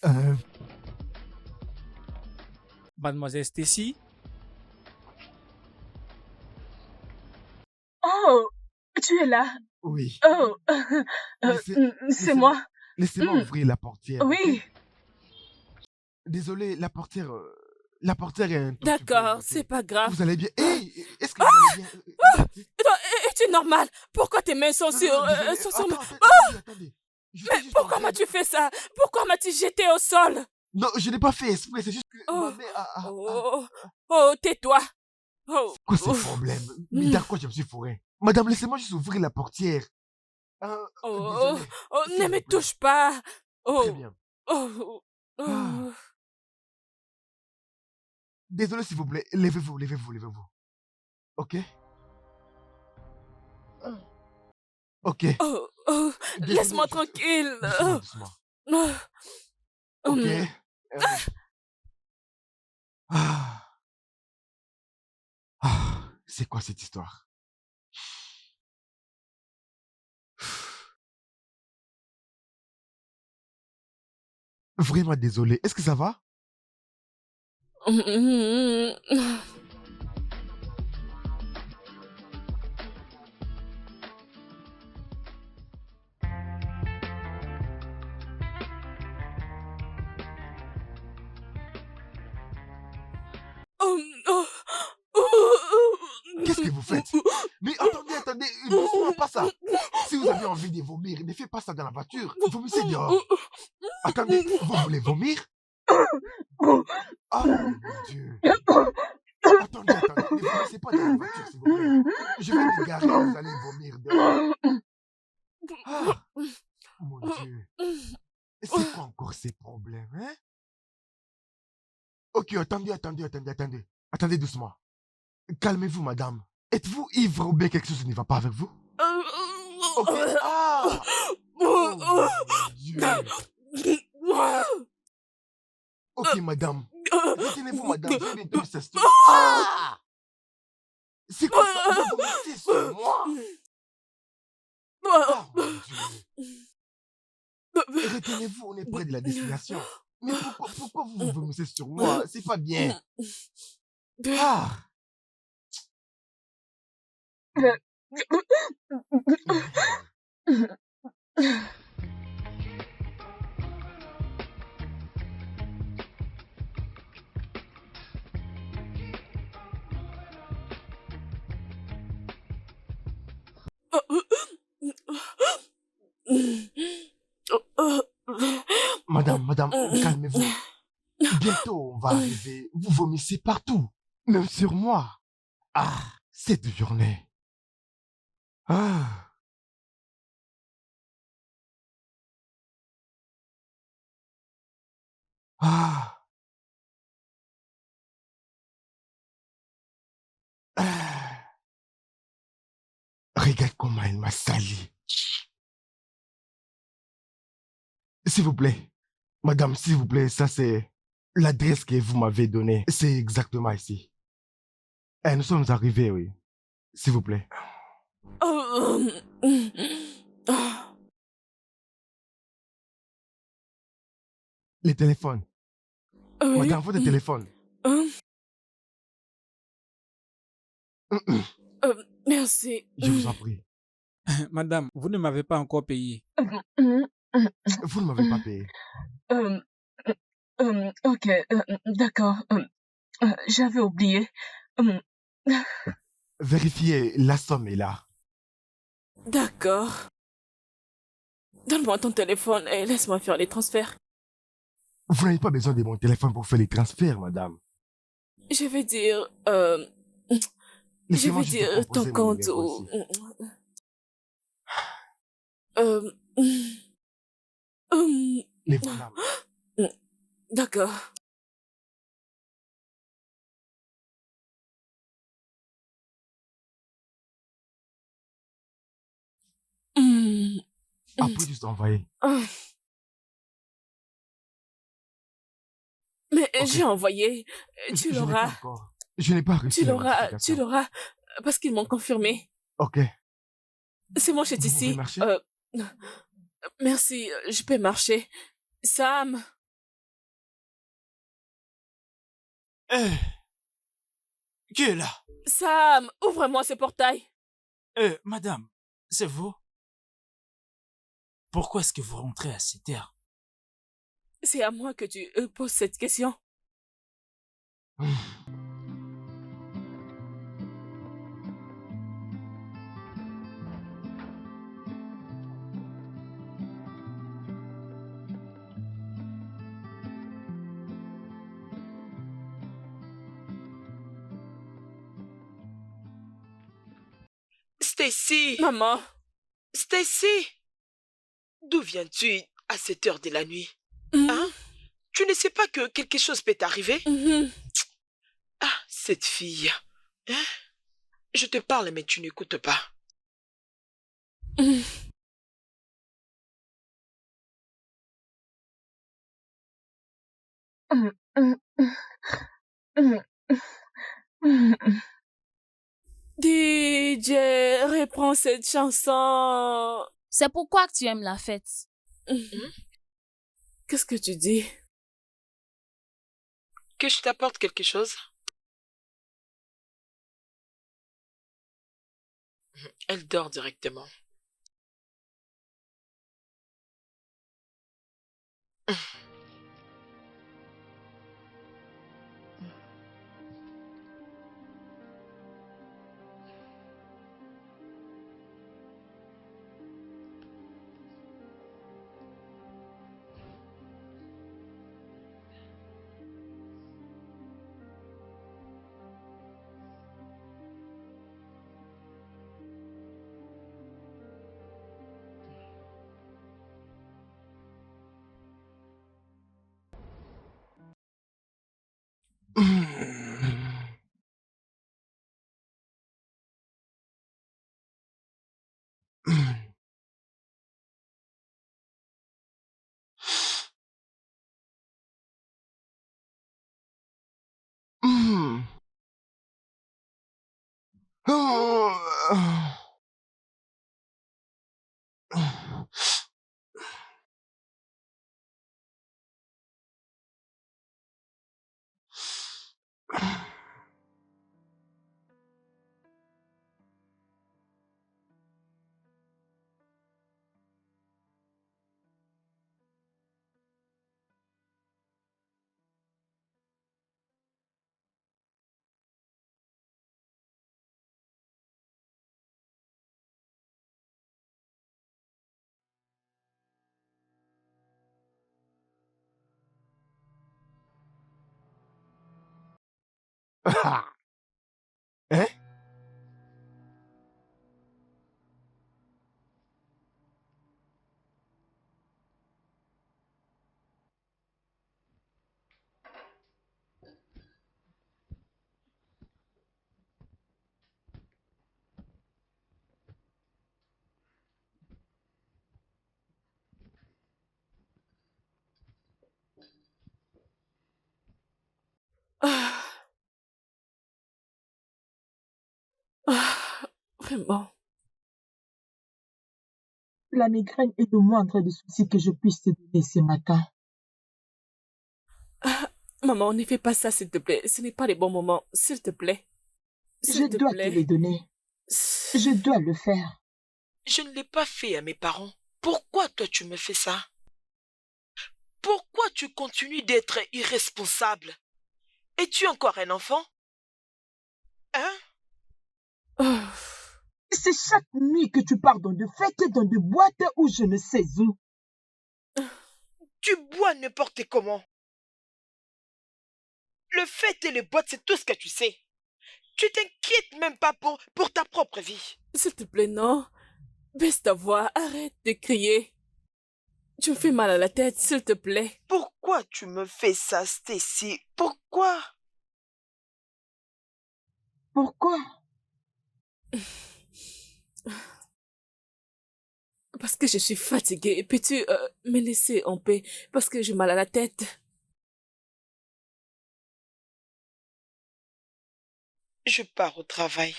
Euh, Mademoiselle Stacy? Oh, tu es là. oui. Oh, Laissez, c'est laissez-moi, moi. laissez-moi Hmm, ouvrir la portière, ok? Oui, Désolé, la portière est un tout petit peu D'accord, c'est bloquée. pas grave. Vous allez bien? Hey, est-ce que vous allez bien? Non, es-tu normal? Pourquoi tes mains sont Non, non, non, désolé. sur moi? Attendez. Mais J'étais juste en pourquoi train de... m'as-tu fait ça? Pourquoi m'as-tu jeté au sol? Non, je n'ai pas fait exprès, c'est juste que ma Oh, main oh, oh, tais-toi. Oh, C'est quoi ces ouf. problèmes? Mais Hmm. dans quoi je me suis fourré? Madame, laissez-moi juste ouvrir la portière. Oh, Désolé, oh, ne s'il me vous plaît. touche pas. Très Oh, bien. oh, Ah, oh. désolé, s'il vous plaît. Levez-vous. Ok? Ok. Oh, oh, Désolé, laisse-moi juste... tranquille. Doucement, doucement. Oh, Ok. hum. Ah, c'est quoi cette histoire? Vraiment désolé. Est-ce que ça va? Oh, oh, oh, Qu'est-ce que vous faites? Mais attendez, doucement, pas ça. Si vous avez envie de vomir, ne faites pas ça dans la voiture. Vomissez dehors. Attendez, vous voulez vomir? Oh mon Dieu. Attendez, ne vomissez pas dans la voiture, s'il vous plaît. Je vais me garer, vous allez vomir dehors. Ah, mon Dieu. C'est quoi encore ces problèmes, hein? Ok, attendez. Attendez doucement. Calmez-vous, madame. Êtes-vous ivre ou bien quelque chose ne va pas avec vous? Ok, oh mon Dieu. Ok, madame. Retenez-vous, madame. Je vais nettoyer ce stomac. Ah! C'est quoi ça? Vous vomissez sur moi? Ah, mon Dieu. Retenez-vous, on est près de la destination. Mais pourquoi vous vomissez sur moi? C'est pas bien. Ah! Madame, calmez-vous. Bientôt, on va arriver. Vous vomissez partout. Même sur moi. Ah, cette journée. Ah. Ah. Ah. Regarde comment elle m'a sali. S'il vous plaît. Madame, s'il vous plaît, ça c'est l'adresse que vous m'avez donnée. C'est exactement ici. Eh, nous sommes arrivés, oui. S'il vous plaît. Les téléphones. Oui. Madame, votre téléphone. Merci. Je vous en prie. Madame, vous ne m'avez pas encore payé. Vous ne m'avez pas payé. Ok, d'accord. J'avais oublié. Vérifiez, la somme est là. D'accord. Donne-moi ton téléphone et laisse-moi faire les transferts. Vous n'avez pas besoin de mon téléphone pour faire les transferts, madame. Je vais dire, je Laissez-moi vais juste dire ton composer mon compte numéro ou... ici. Euh, Les madame. D'accord. Après, juste envoyer. Mais Ok. j'ai envoyé. Tu Je n'ai pas l'auras. encore. Je n'ai pas reçu Tu la l'auras. Tu notification. l'auras. Parce qu'ils m'ont confirmé. Ok. C'est mon chez Vous pouvez ici. marcher? Merci. Je peux marcher. Sam. Eh, qui est là? Sam, ouvre-moi ce portail. Madame, c'est vous? Pourquoi est-ce que vous rentrez à cette heure? C'est à moi que tu poses cette question. Stacy, Maman, Stacy, d'où viens-tu à cette heure de la nuit? Hein? mhm, Tu ne sais pas que quelque chose peut t'arriver? mhm, Ah, cette fille. Hein? Je te parle, mais tu n'écoutes pas. mhm. DJ, reprends cette chanson. C'est pourquoi que tu aimes la fête. Mhm. Qu'est-ce que tu dis? Que je t'apporte quelque chose? Elle dort directement. Hein? Ah, ah, vraiment. La migraine est le moindre des soucis que je puisse te donner ce matin. Ah, maman, ne fais pas ça, s'il te plaît. Ce n'est pas les bons moments. S'il te plaît. Je S'il te dois te les plaît. donner. Je dois le faire. Je ne l'ai pas fait à mes parents. Pourquoi toi tu me fais ça? Pourquoi tu continues d'être irresponsable? Es-tu encore un enfant? Hein? Oh, C'est chaque nuit que tu pars dans de fêtes, dans de boîtes ou je ne sais où. Tu bois n'importe comment. Le fait et les boîtes, c'est tout ce que tu sais. Tu t'inquiètes même pas pour ta propre vie. s'il te plaît, non. Baisse ta voix. Arrête de crier. Tu me fais mal à la tête, s'il te plaît. Pourquoi tu me fais ça, Stacy? Pourquoi? Pourquoi? Parce que je suis fatiguée. Peux-tu me laisser en paix? Parce que j'ai mal à la tête. Je pars au travail.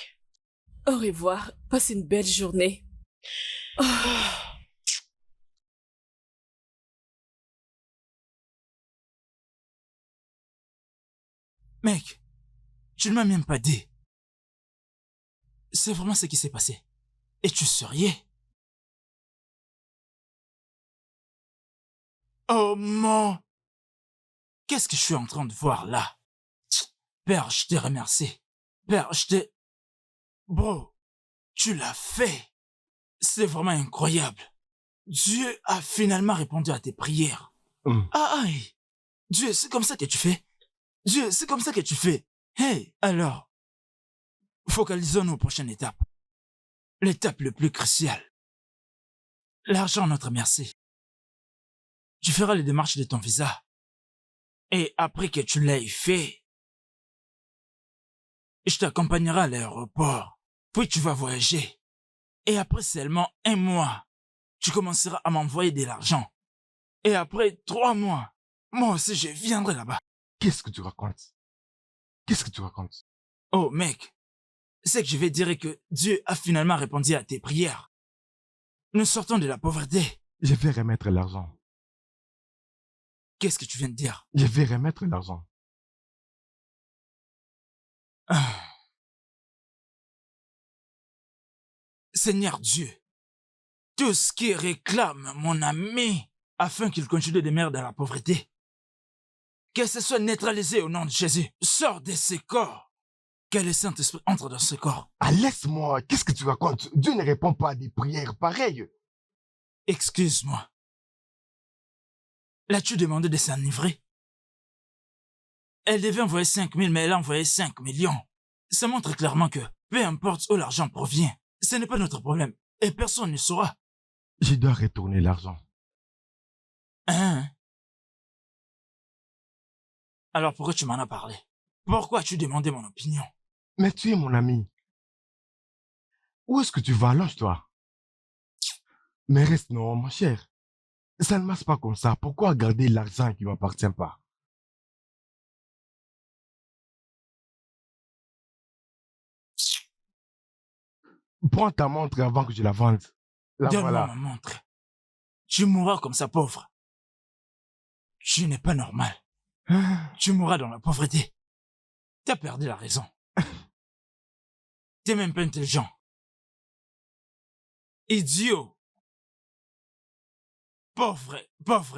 Au revoir. Passe une belle journée. Oh. Oh. Mec, tu ne m'as même pas dit. C'est vraiment ce qui s'est passé. Et tu souriais. Oh mon... Qu'est-ce que je suis en train de voir là? Père, je te remercie. Père, je te... Bro, tu l'as fait. C'est vraiment incroyable. Dieu a finalement répondu à tes prières. Aïe. Dieu, c'est comme ça que tu fais. Dieu, c'est comme ça que tu fais. Hey, alors, focalisons-nous aux prochaines étapes. L'étape le plus cruciale. L'argent à notre merci. Tu feras les démarches de ton visa. Et après que tu l'aies fait, je t'accompagnerai à l'aéroport. Puis tu vas voyager. Et après seulement 1 mois, tu commenceras à m'envoyer de l'argent. Et après 3 mois, moi aussi je viendrai là-bas. Qu'est-ce que tu racontes? Qu'est-ce que tu racontes? Oh mec, c'est que je vais dire que Dieu a finalement répondu à tes prières. Nous sortons de la pauvreté. Je vais remettre l'argent. Qu'est-ce que tu viens de dire? Je vais remettre l'argent. Seigneur Dieu, tout ce qui réclame mon ami afin qu'il continue de demeurer dans la pauvreté, que ce soit neutralisé au nom de Jésus. Sors de ce corps. Que le Saint-Esprit entre dans ce corps. Ah, laisse-moi. Qu'est-ce que tu racontes? Dieu ne répond pas à des prières pareilles. Excuse-moi. L'as-tu demandé de s'enivrer? Elle devait envoyer 5 000, mais elle a envoyé 5 millions. Ça montre clairement que, peu importe où l'argent provient, ce n'est pas notre problème. Et personne ne saura. Je dois retourner l'argent. Hein? Alors pourquoi tu m'en as parlé? Pourquoi as-tu demandé mon opinion? Mais tu es mon ami. Où est-ce que tu vas? Allonge-toi. Mais reste, non, mon cher. Ça ne marche pas comme ça. Pourquoi garder l'argent qui ne m'appartient pas? Prends ta montre avant que je la vende. Là, Donne-moi voilà. ma montre. Tu mourras comme ça, pauvre. Tu n'es pas normal. Tu mourras dans la pauvreté. T'as perdu la raison. T'es même pas intelligent. Idiot. Pauvre.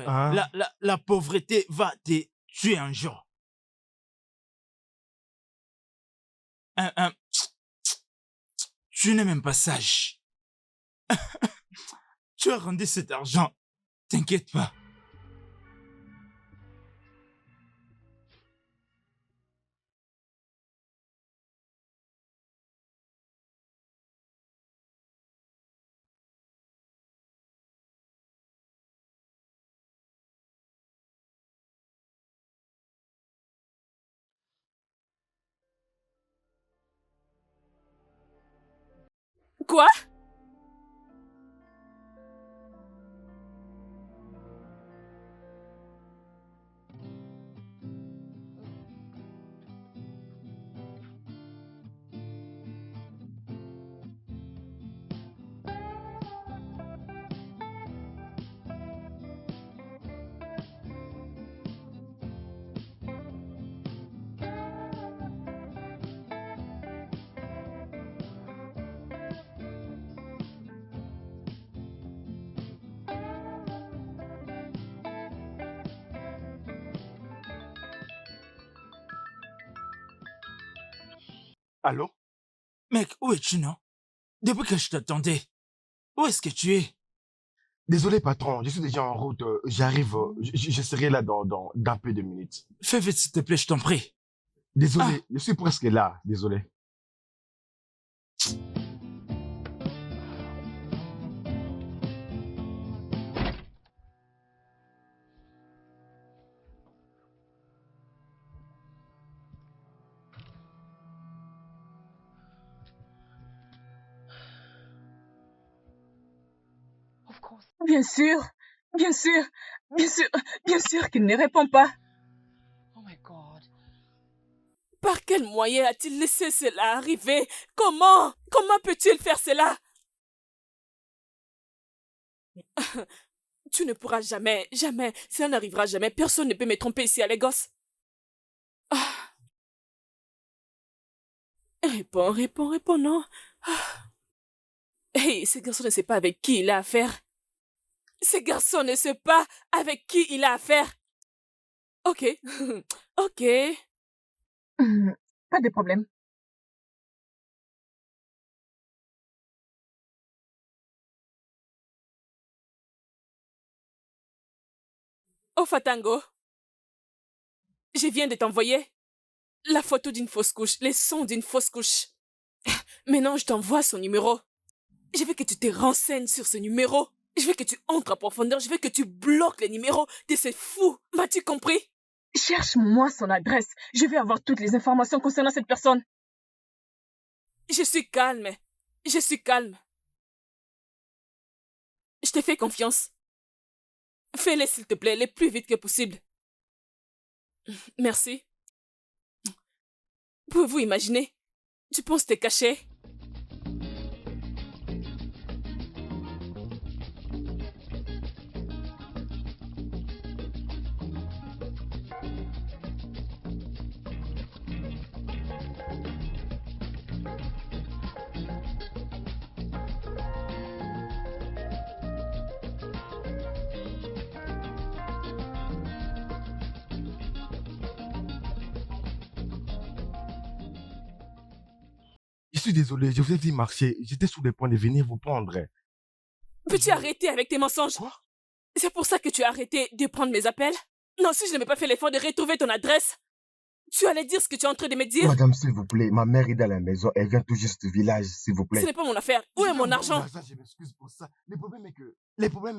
Hein? La pauvreté va te tuer un jour. Tu n'es même pas sage. Tu as rendu cet argent. T'inquiète pas. Quoi? Allô? Mec, où es-tu, non? Depuis que je t'attendais. Où est-ce que tu es? Désolé, patron. Je suis déjà en route. J'arrive. Je serai là dans peu de minutes. Fais vite, s'il te plaît, je t'en prie. Désolé. Je suis presque là. Désolé. Bien sûr, bien sûr, bien sûr, bien sûr qu'il ne répond pas. Par quel moyen a-t-il laissé cela arriver? Comment? Comment peut-il faire cela? Tu ne pourras jamais, jamais, ça n'arrivera jamais. Personne ne peut me tromper ici à Lagos. Réponds, réponds, réponds, non. Ah. Hey, ce garçon ne sait pas avec qui il a affaire. Ce garçon ne sait pas avec qui il a affaire. Ok, ok. Pas de problème. Oh Fatango, je viens de t'envoyer la photo d'une fausse couche, les sons d'une fausse couche. Maintenant, je t'envoie son numéro. Je veux que tu te renseignes sur ce numéro. Je veux que tu entres en profondeur. Je veux que tu bloques les numéros de ces fous. M'as-tu compris? Cherche-moi son adresse. Je vais avoir toutes les informations concernant cette personne. Je suis calme. Je suis calme. Je te fais confiance. Fais-les, s'il te plaît, le plus vite que possible. Merci. Pouvez-vous imaginer? Tu penses te cacher? Je suis désolé, je vous ai dit marcher. J'étais sur le point de venir vous prendre. Peux-tu arrêter avec tes mensonges? Quoi? C'est pour ça que tu as arrêté de prendre mes appels? Non, si je n'avais pas fait l'effort de retrouver ton adresse, tu allais dire ce que tu es en train de me dire? Madame, s'il vous plaît, ma mère est dans la maison. Elle vient tout juste du village, s'il vous Ce plaît. n'est pas mon affaire. Où est mon argent? Je m'excuse pour ça. Le problème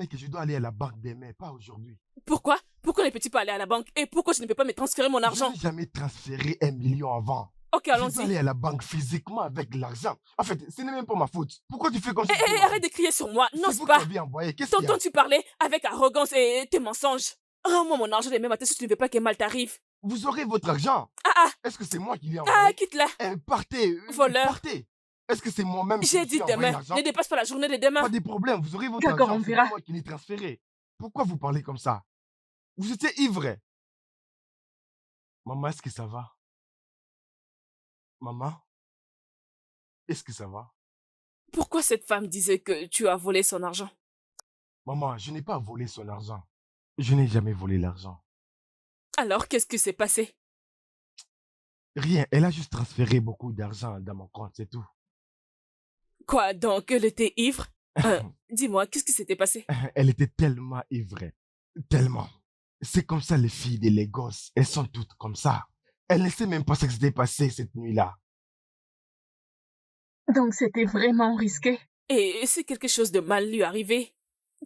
est que je dois aller à la banque demain, pas aujourd'hui. Pourquoi? Pourquoi ne peux-tu pas aller à la banque? Et pourquoi je ne peux pas me transférer mon Je argent? n'ai jamais transféré 1 million avant. Ok, Je dois allons-y. aller à la banque physiquement avec l'argent. En fait, ce n'est même pas ma faute. Pourquoi tu fais comme ça? Hé, arrête de crier sur moi. C'est N'ose vous qui pas. m'avez envoyé. Qu'est-ce qu'il y a? T'entends-tu parler avec arrogance et tes mensonges? Rends-moi mon argent demain matin si tu ne veux pas que mal t'arrive. Vous aurez votre argent. Ah, Est-ce que c'est moi qui l'ai ah, envoyé? quitte-la. Partez. Voleur. Partez. Est-ce que c'est moi-même qui J'ai vous dit ai envoyé demain. l'argent? Ne dépasse pas la journée de demain. Pas de problème. Vous aurez votre D'accord, argent. on C'est verra. pas moi qui l'ai transféré. Pourquoi vous parlez comme ça? Vous étiez ivre. Maman, est-ce que ça va? Maman? Est-ce que ça va? Pourquoi cette femme disait que tu as volé son argent? Maman, je n'ai pas volé son argent. Je n'ai jamais volé l'argent. Alors, qu'est-ce qui s'est passé? Rien. Elle a juste transféré beaucoup d'argent dans mon compte, c'est tout. Quoi donc, elle était ivre? Dis-moi, qu'est-ce qui s'était passé? Elle était tellement ivre. Tellement. C'est comme ça les filles de Lagos. Elles sont toutes comme ça. Elle ne sait même pas ce qui s'était passé cette nuit-là. Donc c'était vraiment risqué. Et si quelque chose de mal lui arrivait,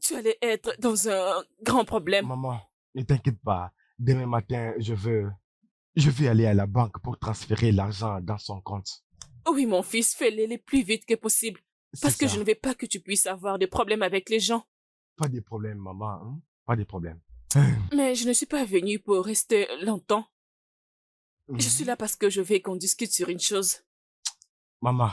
tu allais être dans un grand problème. Maman, ne t'inquiète pas. Demain matin, je vais aller à la banque pour transférer l'argent dans son compte. Oui, mon fils, fais-le le plus vite que possible. Parce que je ne veux pas que tu puisses avoir des problèmes avec les gens. Pas de problème, maman. Hein? Pas de problème. Mais je ne suis pas venue pour rester longtemps. Je suis là parce que je veux qu'on discute sur une chose. Maman,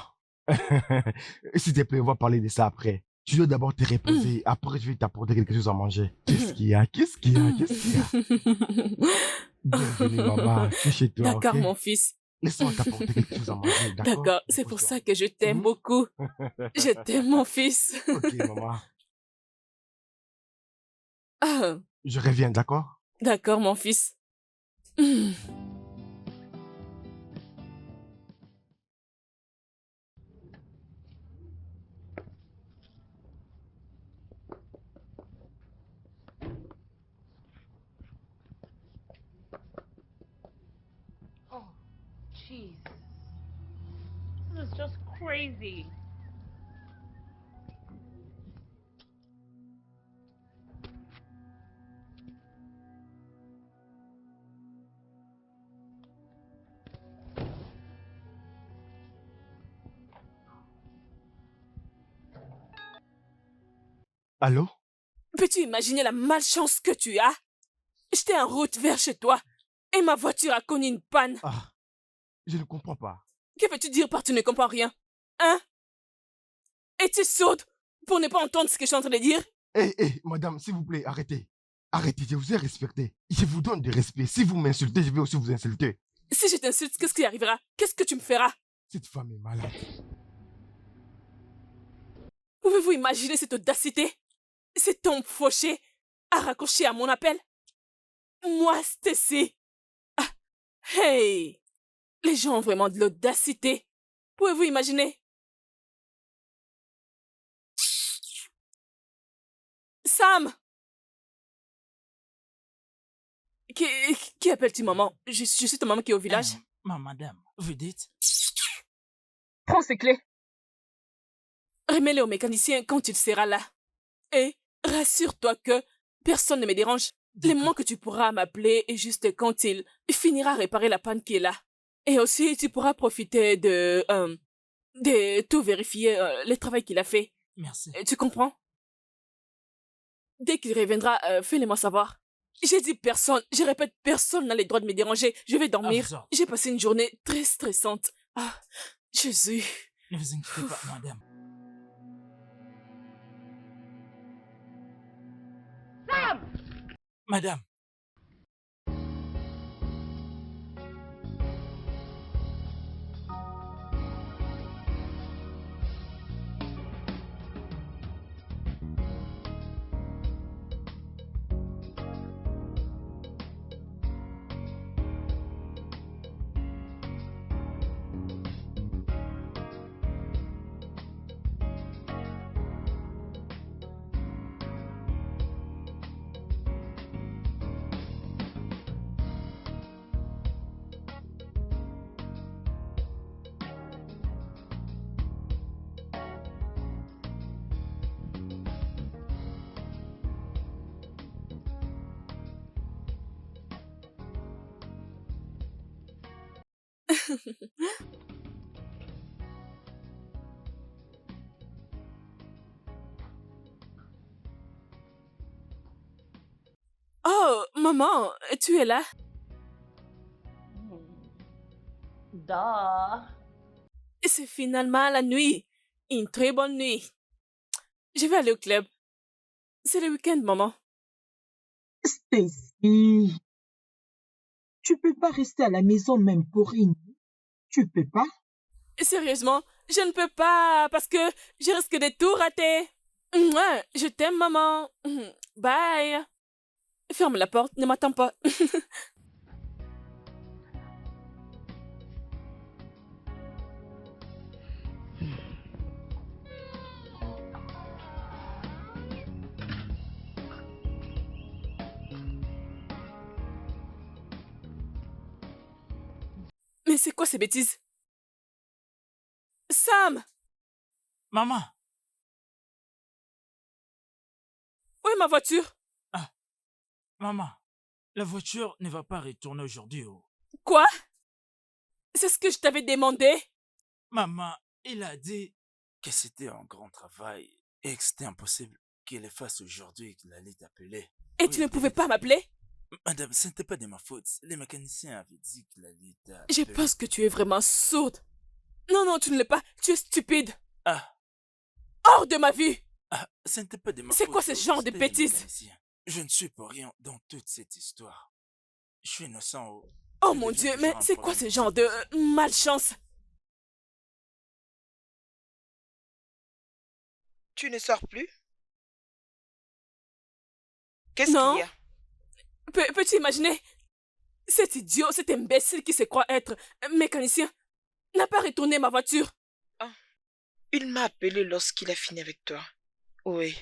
s'il te plaît, on va parler de ça après. Tu dois d'abord te reposer. Après, je vais t'apporter quelque chose à manger. Qu'est-ce qu'il y a? Qu'est-ce qu'il y a? Qu'est-ce qu'il y a? Bienvenue, maman. C'est chez toi, D'accord, ok? mon fils. Laisse-moi t'apporter quelque chose à manger, d'accord? D'accord, c'est pour Repose-toi. ça que je t'aime beaucoup. Je t'aime, mon fils. Ok, maman. Ah, Je reviens, d'accord? d'accord, mon fils. Oh, jeez. This is just crazy. Allô? Peux-tu imaginer la malchance que tu as? J'étais en route vers chez toi et ma voiture a connu une panne. Ah, je ne comprends pas. Que veux-tu dire par tu ne comprends rien? Hein? Es-tu sourde pour ne pas entendre ce que je suis en train de dire? Hé, madame, s'il vous plaît, arrêtez. Arrêtez, je vous ai respecté. Je vous donne du respect. Si vous m'insultez, je vais aussi vous insulter. Si je t'insulte, qu'est-ce qui arrivera? Qu'est-ce que tu me feras? Cette femme est malade. Pouvez-vous imaginer cette audacité? Cet homme fauché a raccroché à mon appel? Moi, Stacy. Ah, hey! Les gens ont vraiment de l'audacité. Pouvez-vous imaginer? Sam! Qui appelle-tu maman? Je suis ta maman qui est au village. Madame, vous dites? Prends ces clés. Remets-les au mécanicien quand il sera là. Et rassure-toi que personne ne me dérange. Les moments que tu pourras m'appeler est juste quand il finira à réparer la panne qui est là. Et aussi, tu pourras profiter de tout vérifier, le travail qu'il a fait. Merci. Tu comprends? Dès qu'il reviendra, fais-le-moi savoir. J'ai dit personne, je répète, personne n'a le droit de me déranger. Je vais dormir. J'ai passé une journée très stressante. Ah, Jésus. Ne vous inquiétez pas, madame. Sam! Madame. Oh, maman, tu es là? Duh. C'est finalement la nuit. Une très bonne nuit. Je vais aller au club. C'est le week-end, maman. Stacy, tu peux pas rester à la maison même pour une nuit. Tu peux pas? Sérieusement, je ne peux pas parce que je risque de tout rater. Mouah, je t'aime, maman. Bye. Ferme la porte, ne m'attends pas. Mais c'est quoi ces bêtises? Sam! Maman! Où est ma voiture? Ah, maman, la voiture ne va pas retourner aujourd'hui. Oh. Quoi? C'est ce que je t'avais demandé? Maman, il a dit que c'était un grand travail et que c'était impossible qu'il le fasse aujourd'hui et qu'il allait t'appeler. Et oui, tu ne pouvais pas m'appeler? Madame, ce n'était pas de ma faute. Les mécaniciens avaient dit qu'il allait t'appeler. Je pense que tu es vraiment sourde. Non, non, tu ne l'es pas. Tu es stupide. Ah. Hors de ma vue. Ah, ce n'était pas de ma faute. C'est quoi ce genre de bêtises? Je ne suis pour rien dans toute cette histoire. Je suis innocent. Oh mon Dieu, mais c'est quoi ce genre de malchance? Tu ne sors plus? Qu'est-ce qu'il y a? Peux-tu imaginer? Cet idiot, cet imbécile qui se croit être mécanicien n'a pas retourné ma voiture. Ah, il m'a appelé lorsqu'il a fini avec toi. Oui.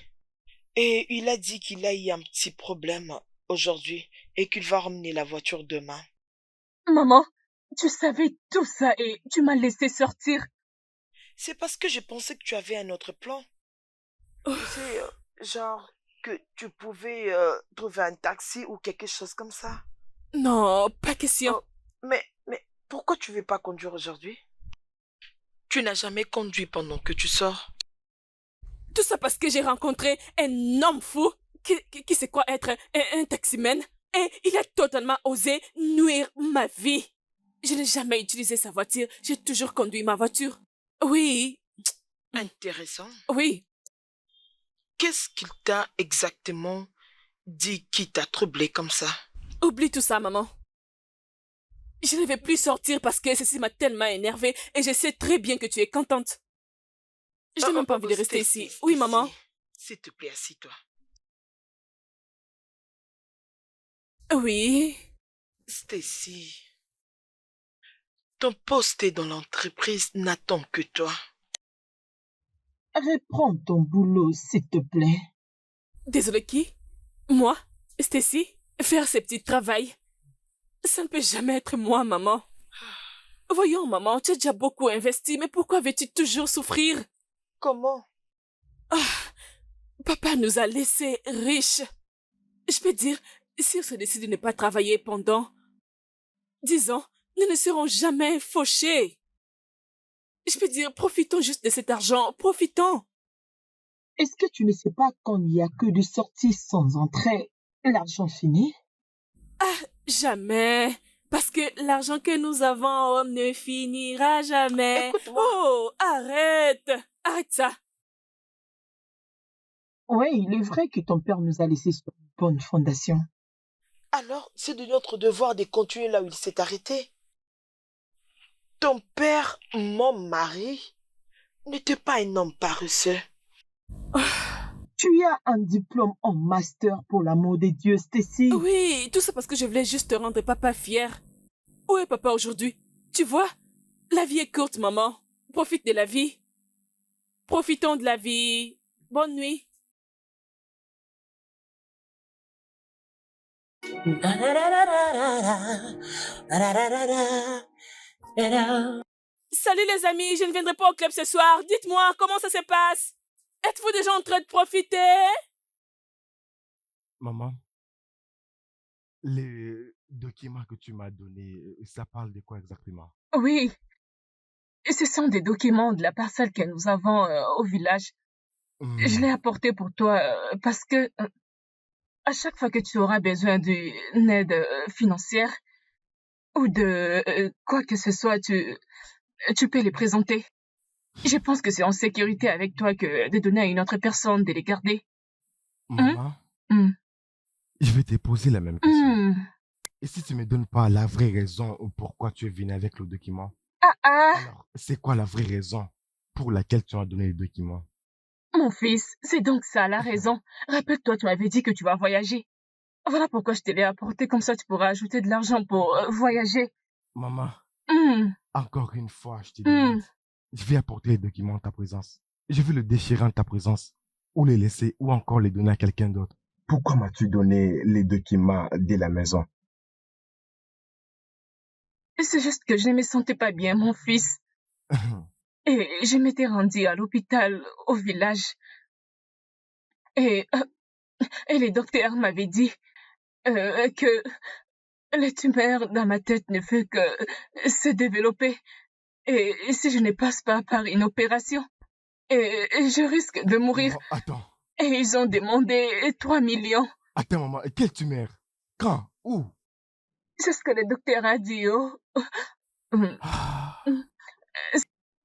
Et il a dit qu'il a eu un petit problème aujourd'hui et qu'il va ramener la voiture demain. Maman, tu savais tout ça et tu m'as laissé sortir. C'est parce que je pensais que tu avais un autre plan. Tu sais, genre que tu pouvais trouver un taxi ou quelque chose comme ça. Non, pas question. Oh, mais pourquoi tu veux pas conduire aujourd'hui? Tu n'as jamais conduit pendant que tu sors. Tout ça parce que j'ai rencontré un homme fou qui sait quoi être un taximan et il a totalement osé nuire ma vie. Je n'ai jamais utilisé sa voiture, j'ai toujours conduit ma voiture. Oui. Intéressant. Oui. Qu'est-ce qu'il t'a exactement dit qui t'a troublé comme ça? Oublie tout ça, maman. Je ne vais plus sortir parce que ceci m'a tellement énervée et je sais très bien que tu es contente. Je n'ai même pas envie de rester ici. Oui, maman. S'il te plaît, assis-toi. Oui. Stacy, ton poste dans l'entreprise n'attend que toi. Reprends ton boulot, s'il te plaît. Désolée, qui? Moi? Stacy? Faire ces petits travails? Ça ne peut jamais être moi, maman. Voyons, maman, tu as déjà beaucoup investi, mais pourquoi veux-tu toujours souffrir? Comment? Papa nous a laissés riches. Je peux dire, si on se décide de ne pas travailler pendant 10 ans, nous ne serons jamais fauchés. Je peux dire, profitons juste de cet argent, profitons. Est-ce que tu ne sais pas qu'il n'y a que de sorties sans entrée, l'argent finit? Jamais. Parce que l'argent que nous avons ne finira jamais. Écoute-moi. Oh, arrête. Arrête ça. Oui, il est vrai que ton père nous a laissé sur une bonne fondation. Alors, c'est de notre devoir de continuer là où il s'est arrêté. Ton père, mon mari, n'était pas un homme paresseux. Tu as un diplôme en master pour l'amour de Dieu, Stacy. Oui, tout ça parce que je voulais juste te rendre papa fier. Où est papa aujourd'hui? Tu vois, la vie est courte, maman. Profite de la vie. Profitons de la vie. Bonne nuit. Salut les amis, je ne viendrai pas au club ce soir. Dites-moi, comment ça se passe? Êtes-vous déjà en train de profiter? Maman, les documents que tu m'as donnés, ça parle de quoi exactement? Oui, et ce sont des documents de la parcelle que nous avons au village. Je l'ai apporté pour toi parce que à chaque fois que tu auras besoin d'une aide financière ou de quoi que ce soit, tu peux les présenter. Je pense que c'est en sécurité avec toi que de donner à une autre personne de les garder. Maman, Hmm. je vais te poser la même question. Hmm. Et si tu me donnes pas la vraie raison pourquoi tu es venu avec le document, Ah, alors c'est quoi la vraie raison pour laquelle tu as donné le document? mon fils, c'est donc ça la raison. Rappelle-toi, tu m'avais dit que tu vas voyager. Voilà pourquoi je te l'ai apporté, comme ça tu pourras ajouter de l'argent pour voyager. Maman, Hmm. encore une fois, je te Hmm. demande, je vais apporter les documents en ta présence. Je vais le déchirer en ta présence, ou les laisser, ou encore les donner à quelqu'un d'autre. Pourquoi m'as-tu donné les documents de la maison? C'est juste que je ne me sentais pas bien, mon fils. Et je m'étais rendue à l'hôpital, au village. Et les docteurs m'avaient dit que la tumeur dans ma tête ne fait que se développer. Et si je ne passe pas par une opération, je risque de mourir. Maman, attends, Et ils ont demandé 3 millions. attends maman, quelle tumeur? Quand? Où? C'est ce que le docteur a dit. Oh. Ah,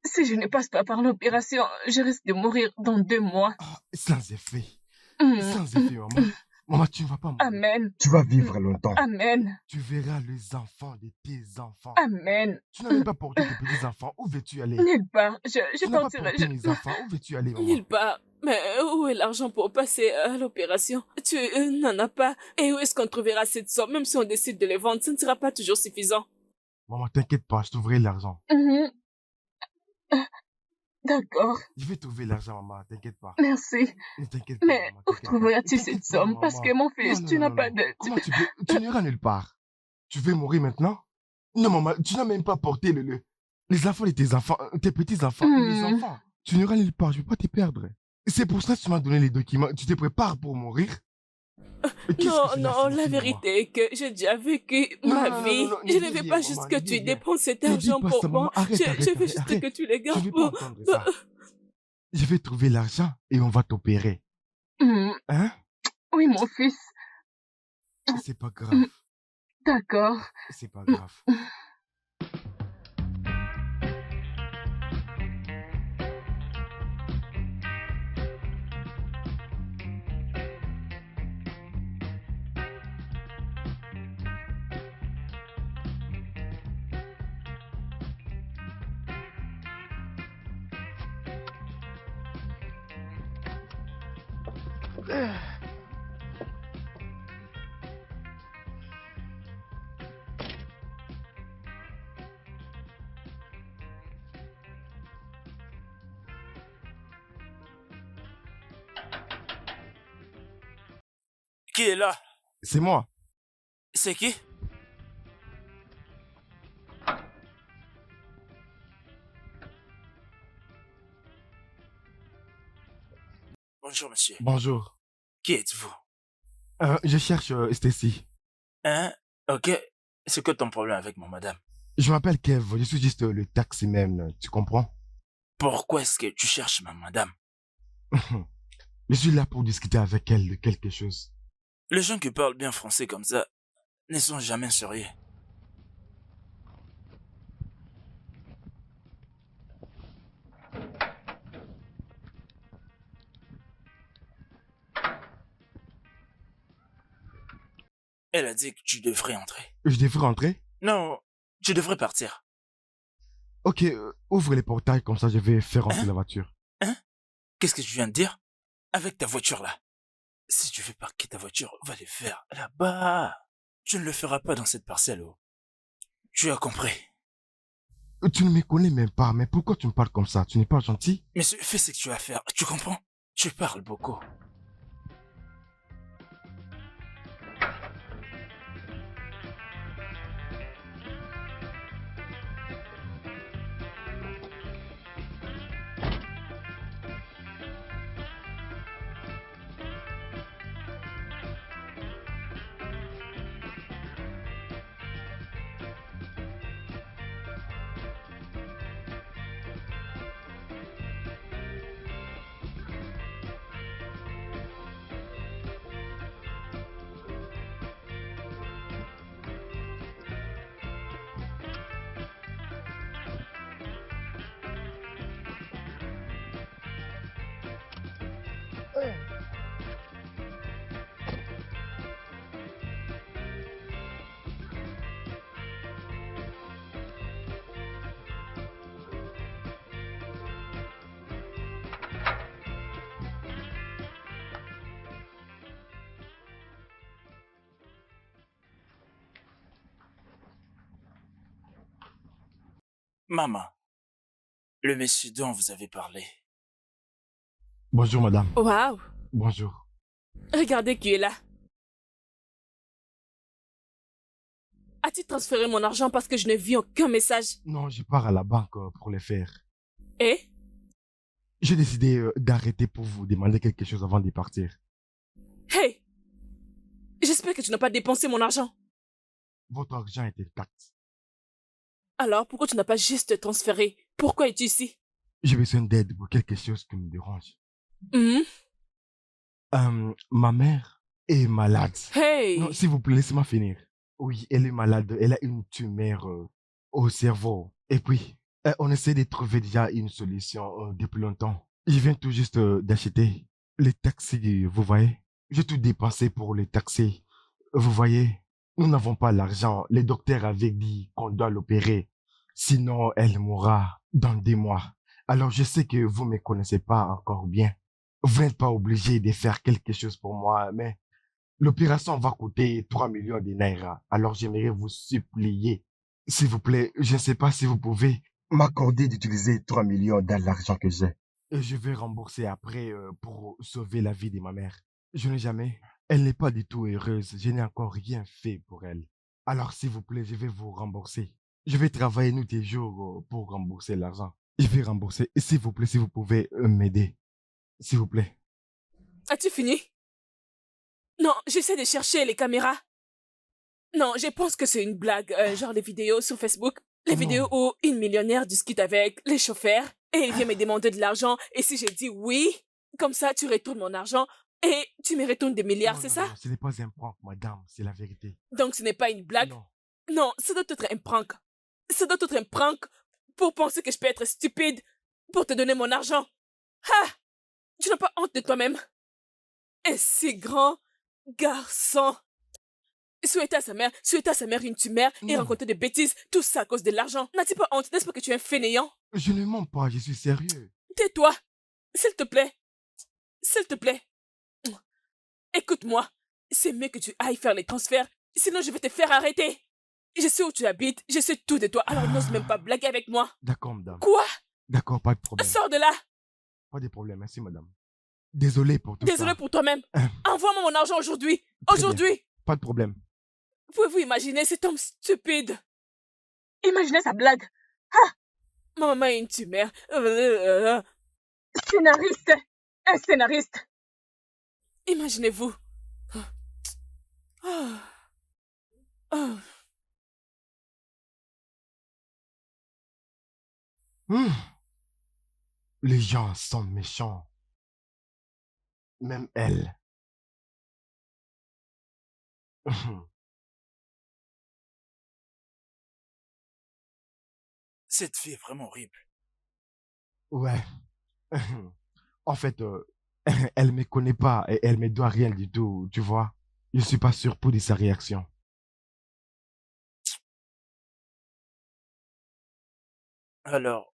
Si je ne passe pas par l'opération, je risque de mourir dans 2 mois. sans effet. Hmm. Sans effet, maman. Maman, tu ne vas pas mourir. Amen. Tu vas vivre longtemps. Amen. Tu verras les enfants de tes enfants. Amen. Tu n'as même pas porté tes petits-enfants. Où veux-tu aller? Nulle part. Je Tu n'as pas partirai. porté mes enfants. Où veux-tu aller, maman? Nulle part. Mais où est l'argent pour passer à l'opération? Tu n'en as pas. Et où est-ce qu'on trouvera cette somme? Même si on décide de les vendre, ce ne sera pas toujours suffisant. Maman, t'inquiète pas, je trouverai l'argent. Mhm. D'accord. Je vais trouver l'argent, maman, t'inquiète pas. Merci. Ne t'inquiète pas, Mais maman, où t'inquiète pas. trouveras-tu T'inquiète cette pas, somme? Parce maman. que mon Non, fils, non, tu non, n'as non, pas non. de... Comment tu n'iras nulle part? Tu veux mourir maintenant? Non, maman, tu n'as même pas porté les enfants de tes enfants, tes petits-enfants, mes enfants. Tu n'iras nulle part, je ne vais pas te perdre. C'est pour ça que tu m'as donné les documents. Tu te prépares pour mourir? Qu'est-ce Non, que cela non, la signifie, maman? vérité est que j'ai déjà vécu Non, ma non, non, vie. non, non, Je ne ne dis veux rien, pas maman, juste ne que dis tu rien. dépenses cet Ne dis argent pas pour ça, maman. moi. Arrête, Je arrête, veux arrête, juste arrête. que tu les Je gardes ne vais pas pour... entendre ça. Je vais trouver l'argent et on va t'opérer. Hein? Oui, mon fils. C'est pas grave. D'accord. C'est pas grave. Qui est là? C'est moi. C'est qui? Bonjour, monsieur. Bonjour. Qui êtes-vous? Je cherche Stacy. Hein? Ok. C'est quoi ton problème avec mon madame? Je m'appelle Kev, je suis juste le taximan, tu comprends? Pourquoi est-ce que tu cherches ma madame? Je suis là pour discuter avec elle de quelque chose. Les gens qui parlent bien français comme ça ne sont jamais sérieux. Elle a dit que tu devrais entrer. Je devrais rentrer? Non, tu devrais partir. Ok, ouvre les portails, comme ça je vais faire rentrer Hein? la voiture. Hein? Qu'est-ce que tu viens de dire? Avec ta voiture là. Si tu veux parquer ta voiture, va les faire là-bas. Tu ne le feras pas dans cette parcelle. Oh. Tu as compris. Tu ne me connais même pas, mais pourquoi tu me parles comme ça? Tu n'es pas gentil? Monsieur, fais ce que tu as à faire. Tu comprends? Tu parles beaucoup. Maman, le monsieur dont vous avez parlé. Bonjour madame. Waouh! Bonjour. Regardez qui est là. As-tu transféré mon argent parce que je n'ai vu aucun message? Non, je pars à la banque pour les faire. Et? J'ai décidé d'arrêter pour vous demander quelque chose avant de partir. Hey! J'espère que tu n'as pas dépensé mon argent. Votre argent est intact. Alors, pourquoi tu n'as pas juste transféré? Pourquoi es-tu ici? J'ai besoin d'aide pour quelque chose qui me dérange. Hmm? Ma mère est malade. Hey! Non, s'il vous plaît, laissez-moi finir. Oui, elle est malade. Elle a une tumeur au cerveau. Et puis, on essaie de trouver déjà une solution depuis longtemps. Je viens tout juste d'acheter les taxis, vous voyez. J'ai tout dépensé pour les taxis. Vous voyez, nous n'avons pas l'argent. Les docteurs avaient dit qu'on doit l'opérer. Sinon, elle mourra dans 2 mois. Alors, je sais que vous ne me connaissez pas encore bien. Vous n'êtes pas obligé de faire quelque chose pour moi, mais l'opération va coûter 3 millions de naira. Alors, j'aimerais vous supplier, s'il vous plaît, je ne sais pas si vous pouvez M'accorder d'utiliser 3 millions dans l'argent que j'ai. et je vais rembourser après pour sauver la vie de ma mère. Je n'ai jamais. Elle n'est pas du tout heureuse. Je n'ai encore rien fait pour elle. Alors, s'il vous plaît, je vais vous rembourser. Je vais travailler nuit et jour pour rembourser l'argent. Je vais rembourser. Et s'il vous plaît, si vous pouvez m'aider. S'il vous plaît. As-tu fini? Non, j'essaie de chercher les caméras. Non, je pense que c'est une blague, genre les vidéos sur Facebook. Les Oh vidéos non. où une millionnaire discute avec les chauffeurs et il vient me demander de l'argent et si je dis oui, comme ça tu retournes mon argent et tu me retournes des milliards, Non, c'est non, ça? non, ce n'est pas un prank, madame, c'est la vérité. Donc ce n'est pas une blague? Non. Non, ça doit être un prank. Ça doit être un prank pour penser que je peux être stupide pour te donner mon argent. Ah! Tu n'as pas honte de toi-même? Un si grand garçon. Souhaiter à sa mère une tumeur et Non. raconter des bêtises, tout ça à cause de l'argent. N'as-tu pas honte? N'est-ce pas que tu es un fainéant? Je ne mens pas, je suis sérieux. Tais-toi! S'il te plaît. S'il te plaît. Écoute-moi, c'est mieux que tu ailles faire les transferts, sinon je vais te faire arrêter. Je sais où tu habites, je sais tout de toi, alors n'ose même pas blaguer avec moi. D'accord, madame. Quoi? D'accord, pas de problème. Sors de là. Pas de problème, merci, madame. Désolé pour tout ça. Désolé pour toi-même. Envoie-moi mon argent aujourd'hui. Très Aujourd'hui. Pas de problème. Pouvez-vous imaginer cet homme stupide? Imaginez sa blague. Ma maman est une tumeur. Scénariste. Un scénariste. Imaginez-vous. Ah. Ah. Les gens sont méchants. Même elle. Cette fille est vraiment horrible. Ouais. En fait, elle me connaît pas et elle me doit rien du tout, tu vois. Je suis pas surpris de sa réaction. Alors,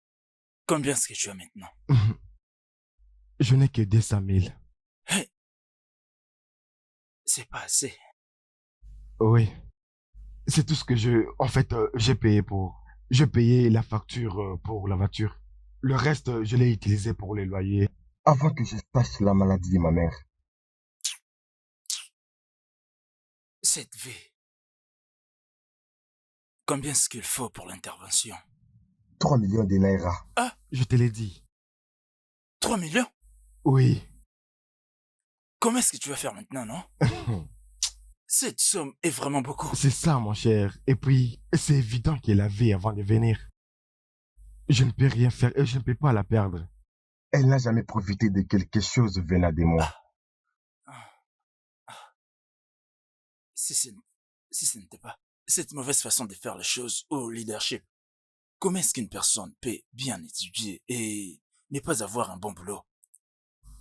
combien est-ce que tu as maintenant? Je n'ai que 200 000. Hey, c'est pas assez. Oui. C'est tout ce que en fait, j'ai payé pour. J'ai payé la facture pour la voiture. Le reste, je l'ai utilisé pour les loyers. Avant que je sache la maladie de ma mère. Cette vie. Combien est-ce qu'il faut pour l'intervention? 3 millions de naira. Ah, Je te l'ai dit. 3 millions? Oui. Comment est-ce que tu vas faire maintenant, non? Cette somme est vraiment beaucoup. C'est ça, mon cher. Et puis, c'est évident qu'elle avait avant de venir. Je ne peux rien faire et je ne peux pas la perdre. Elle n'a jamais profité de quelque chose venant de moi. Si ce n'était pas cette mauvaise façon de faire les choses au leadership, comment est-ce qu'une personne peut bien étudier et ne pas avoir un bon boulot?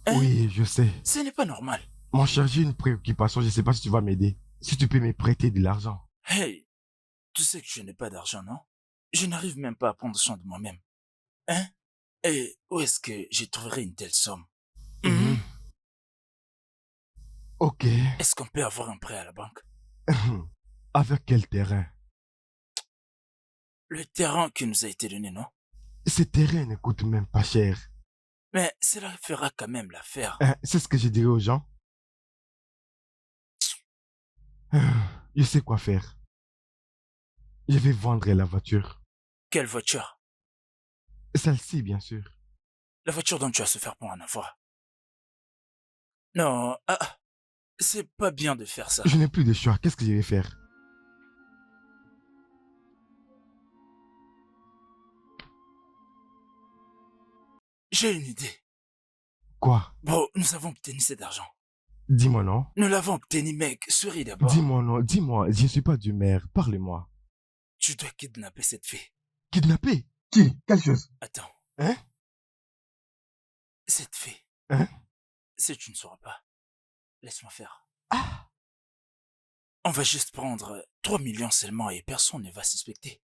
Hein? Oui, je sais. Ce n'est pas normal. Mon cher, j'ai une préoccupation. Je ne sais pas si tu vas m'aider. Si tu peux me prêter de l'argent. Hey, tu sais que je n'ai pas d'argent, non? Je n'arrive même pas à prendre soin de moi-même. Hein? Et où est-ce que je trouverai une telle somme? Ok. Est-ce qu'on peut avoir un prêt à la banque? Avec quel terrain? Le terrain qui nous a été donné, non? Ce terrain ne coûte même pas cher. Mais cela fera quand même l'affaire. C'est ce que je dirais aux gens. Je sais quoi faire. Je vais vendre la voiture. Quelle voiture? Celle-ci, bien sûr. La voiture dont tu vas se faire pour en avoir. Non, c'est pas bien de faire ça. Je n'ai plus de choix. Qu'est-ce que je vais faire? J'ai une idée. Quoi? Bro, nous avons obtenu cet argent. Dis-moi non. Nous l'avons obtenu, mec. Souris d'abord. Dis-moi non. Dis-moi. Je ne suis pas du maire. Parle-moi. Tu dois kidnapper cette fille. Kidnapper? Qui? Quelle chose? Attends. Hein? Cette fille. Hein? Si tu ne sauras pas, laisse-moi faire. Ah! On va juste prendre 3 millions seulement et personne ne va suspecter.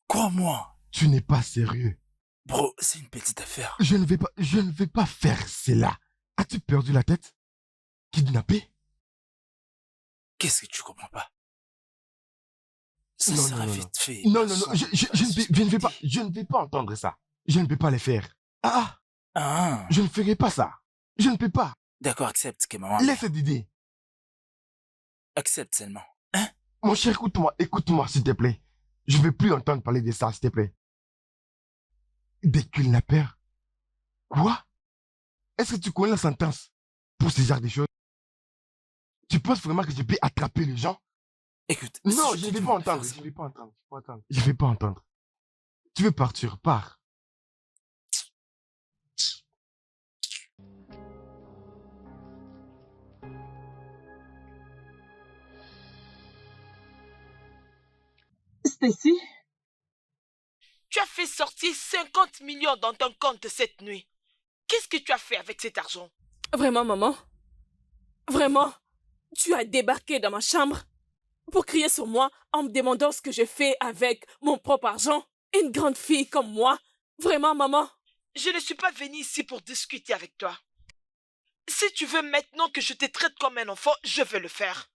Crois-moi. Tu n'es pas sérieux. Bro, c'est une petite affaire. Je ne vais pas faire cela. As-tu perdu la tête? Kidnapper? Qu'est-ce que tu comprends pas? Ça Non, sera non, non, vite fait. non, je ne vais pas entendre ça. Je ne peux pas le faire. Je ne ferai pas ça. Je ne peux pas. D'accord, accepte que maman... Laisse cette idée. Accepte seulement. Hein? Mon cher, écoute-moi, s'il te plaît. Je ne veux plus entendre parler de ça, s'il te plaît. Des kidnappeurs? Quoi? Est-ce que tu connais la sentence pour ce genre de choses? Tu penses vraiment que je peux attraper les gens? Écoute, non, si je ne te vais dis pas de faire entendre. ça- Je ne vais pas entendre. Je ne vais pas entendre. Tu veux partir, pars. Stacy? Tu as fait sortir 50 millions dans ton compte cette nuit. Qu'est-ce que tu as fait avec cet argent? Vraiment, maman? Vraiment? Tu as débarqué dans ma chambre pour crier sur moi en me demandant ce que j'ai fait avec mon propre argent? Une grande fille comme moi? Vraiment, maman? Je ne suis pas venue ici pour discuter avec toi. Si tu veux maintenant que je te traite comme un enfant, je vais le faire.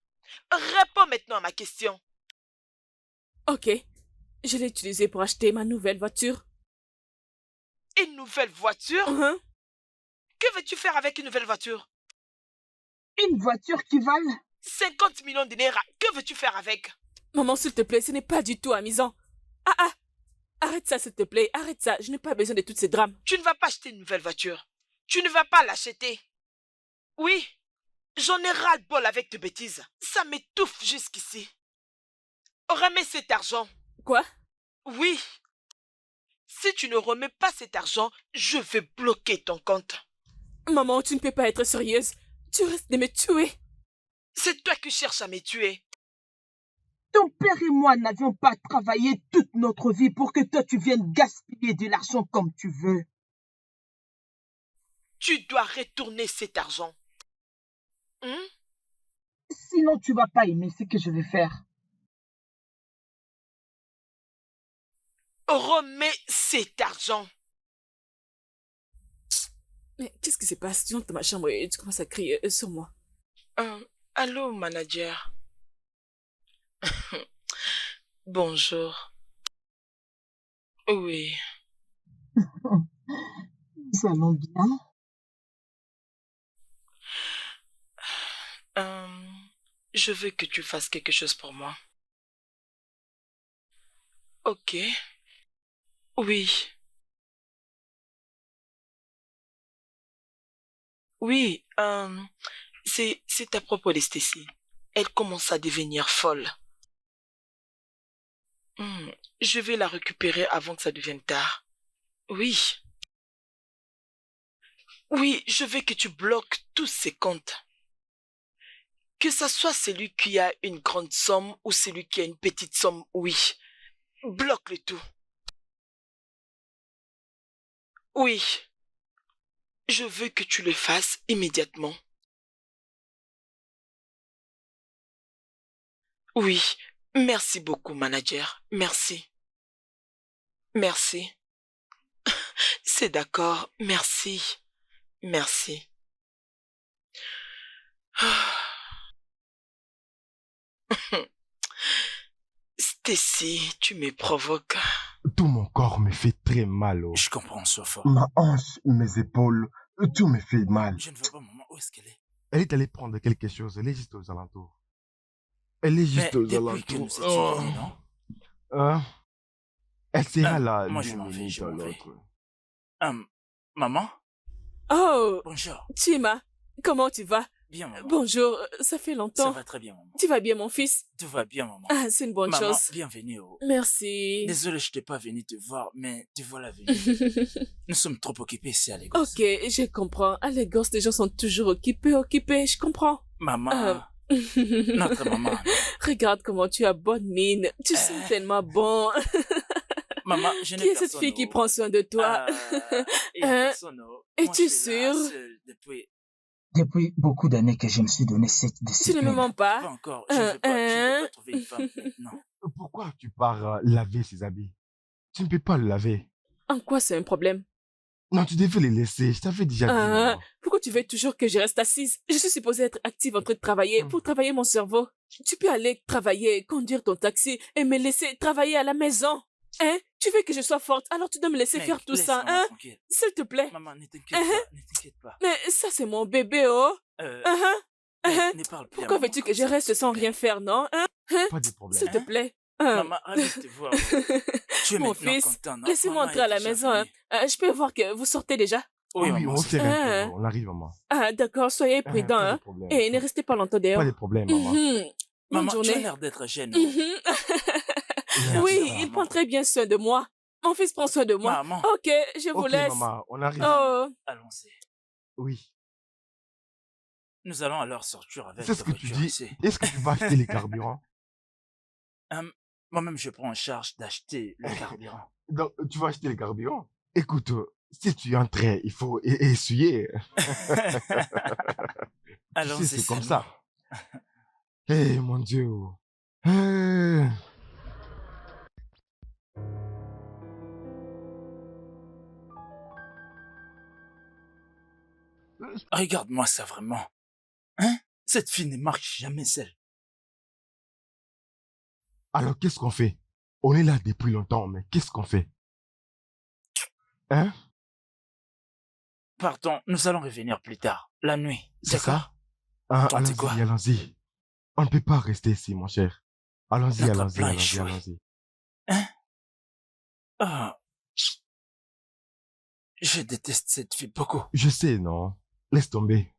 Réponds maintenant à ma question. Ok. Je l'ai utilisé pour acheter ma nouvelle voiture. Une nouvelle voiture? Que veux-tu faire avec une nouvelle voiture? Une voiture qui vale 50 millions de naira. Que veux-tu faire avec? Maman, s'il te plaît, ce n'est pas du tout amusant. Ah! Arrête ça, s'il te plaît. Arrête ça. Je n'ai pas besoin de tous ces drames. Tu ne vas pas acheter une nouvelle voiture. Tu ne vas pas l'acheter. Oui, j'en ai ras-le-bol avec tes bêtises. Ça m'étouffe jusqu'ici. Remets cet argent. Quoi? Oui. Si tu ne remets pas cet argent, je vais bloquer ton compte. Maman, tu ne peux pas être sérieuse. Tu risques de me tuer. C'est toi qui cherches à me tuer. Ton père et moi n'avions pas travaillé toute notre vie pour que toi tu viennes gaspiller de l'argent comme tu veux. Tu dois retourner cet argent. Sinon tu vas pas aimer ce que je vais faire. Remets cet argent. Mais qu'est-ce qui se passe? Tu entres dans ma chambre et tu commences à crier sur moi. Allô, manager. Bonjour. Oui. Nous allons bien. Je veux que tu fasses quelque chose pour moi. Ok. Oui. Oui, c'est à propos de Stacy. Elle commence à devenir folle. Je vais la récupérer avant que ça devienne tard. Oui. Oui, je veux que tu bloques tous ces comptes. Que ça soit celui qui a une grande somme ou celui qui a une petite somme, oui. Bloque le tout. Oui. Je veux que tu le fasses immédiatement. Oui. Merci beaucoup, manager. Merci. Merci. C'est d'accord. Merci. Merci. Stacy, tu me provoques. Tout mon corps me fait très mal. Je comprends, sois fort. Ma hanche, mes épaules, tout me fait mal. Je ne vois pas maman, où est-ce qu'elle est? Elle est allée prendre quelque chose, elle est juste aux alentours. Elle est juste aux depuis que alentours. nous étions venus, non? Elle sera là moi, d'une je m'en vais, minute je à m'en vais. l'autre. Maman? Oh! Bonjour. Chima, comment tu vas? Bien, maman. Bonjour, ça fait Ça longtemps. va très bien, maman. Tu vas bien, mon fils? Tout va bien, maman. Ah, c'est une bonne Maman, chose. bienvenue. Merci. Désolé, je t'ai pas venu te voir, mais te voilà venu. Nous sommes trop occupés ici à Lagos. Ok, je comprends. À Lagos, les gens sont toujours occupés, je comprends. Maman, notre maman. Regarde comment tu as bonne mine. Tu sens tellement bon. Maman, je n'ai Qui est cette fille qui prend soin de toi? Es-tu sûr? Depuis beaucoup d'années que je me suis donné cette Tu ne discipline. me mens pas? Pas encore. Je ne veux pas trouver une femme maintenant. Pourquoi tu pars laver ses habits? Tu ne peux pas le laver. En quoi c'est un problème? Non, tu devais les laisser. Je t'avais déjà dit. maman. Pourquoi tu veux toujours que je reste assise? Je suis supposée être active en train de travailler pour travailler mon cerveau. Tu peux aller travailler, conduire ton taxi et me laisser travailler à la maison. Hein? Tu veux que je sois forte, alors tu dois me laisser Mec, faire tout laisse ça, maman hein? tranquille. S'il te plaît. Maman, ne t'inquiète pas, ne t'inquiète pas. Mais ça, c'est mon bébé, oh. Mec, ne parle plus à Pourquoi maman veux-tu que comme je ça, reste s'il te sans plaît. rien faire, non? Pas de problème. S'il te plaît. Maman, arrête de te voir. Tu es Mon maintenant fils, content, non? laissez-moi Maman entrer est à la déjà maison. Hein. venue. Je peux voir que vous sortez déjà. Oui, Oui, maman, on s'il te fait plaît. un tour. On arrive, maman. Ah, d'accord, soyez prudents. Pas de Hein. problème. Et ne restez pas longtemps dehors. Pas de problème, maman. Bonne Maman, tu as journée. l'air d'être jeune. Oui, Merci, il maman. prend très bien soin de moi. Mon fils prend soin de moi. Maman. Ok, je vous Ok, laisse. maman, on arrive. Oh. Allons-y. Oui. Nous allons alors sortir avec C'est la ce que tu voiture dis. ici. Est-ce que tu vas acheter les carburants? Moi-même, je prends en charge d'acheter le carburant. Donc, tu vas acheter les carburants? Écoute, si tu entrais, il faut essuyer. Tu Allons-y, sais, c'est comme seulement. ça. Eh, mon Dieu. Eh. Regarde-moi ça vraiment. Hein? Cette fille ne marche jamais seule. Alors, qu'est-ce qu'on fait? On est là depuis longtemps, mais qu'est-ce qu'on fait? Hein? Partons, nous allons revenir plus tard, la nuit. C'est ça? Ah, T'en dis quoi? allons-y, allons-y. On ne peut pas rester ici, mon cher. Allons-y, Notre allons-y, plan est allons-y, échoué. allons-y. Hein? Ah. Je déteste cette fille beaucoup. Je sais, non? Laisse tomber.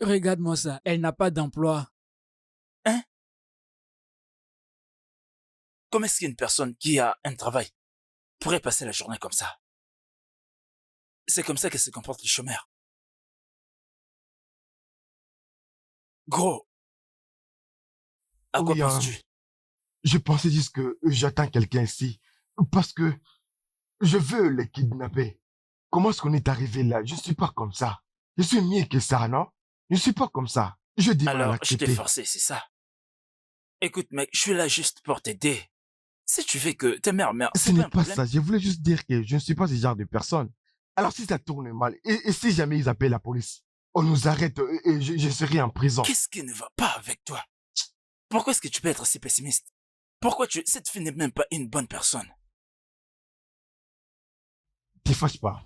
Regarde-moi ça, elle n'a pas d'emploi. Hein? Comment est-ce qu'une personne qui a un travail pourrait passer la journée comme ça? C'est comme ça que se comportent les chômeurs. Gros, à quoi Oui, penses-tu? je pensais juste que j'attends quelqu'un ici. Parce que je veux les kidnapper. Comment est-ce qu'on est arrivé là? Je suis pas comme ça. Je suis mieux que ça, non? Je suis pas comme ça. Je dis mal à Alors, je t'ai l'accepter. forcé, c'est ça? Écoute, mec, je suis là juste pour t'aider. Si tu veux que ta mère meure, Ce c'est pas n'est un pas problème. ça. Je voulais juste dire que je ne suis pas ce genre de personne. Alors si ça tourne mal, et si jamais ils appellent la police, on nous arrête et je serai en prison. Qu'est-ce qui ne va pas avec toi? Pourquoi est-ce que tu peux être si pessimiste? Pourquoi cette fille n'est même pas une bonne personne? T'y fâche pas.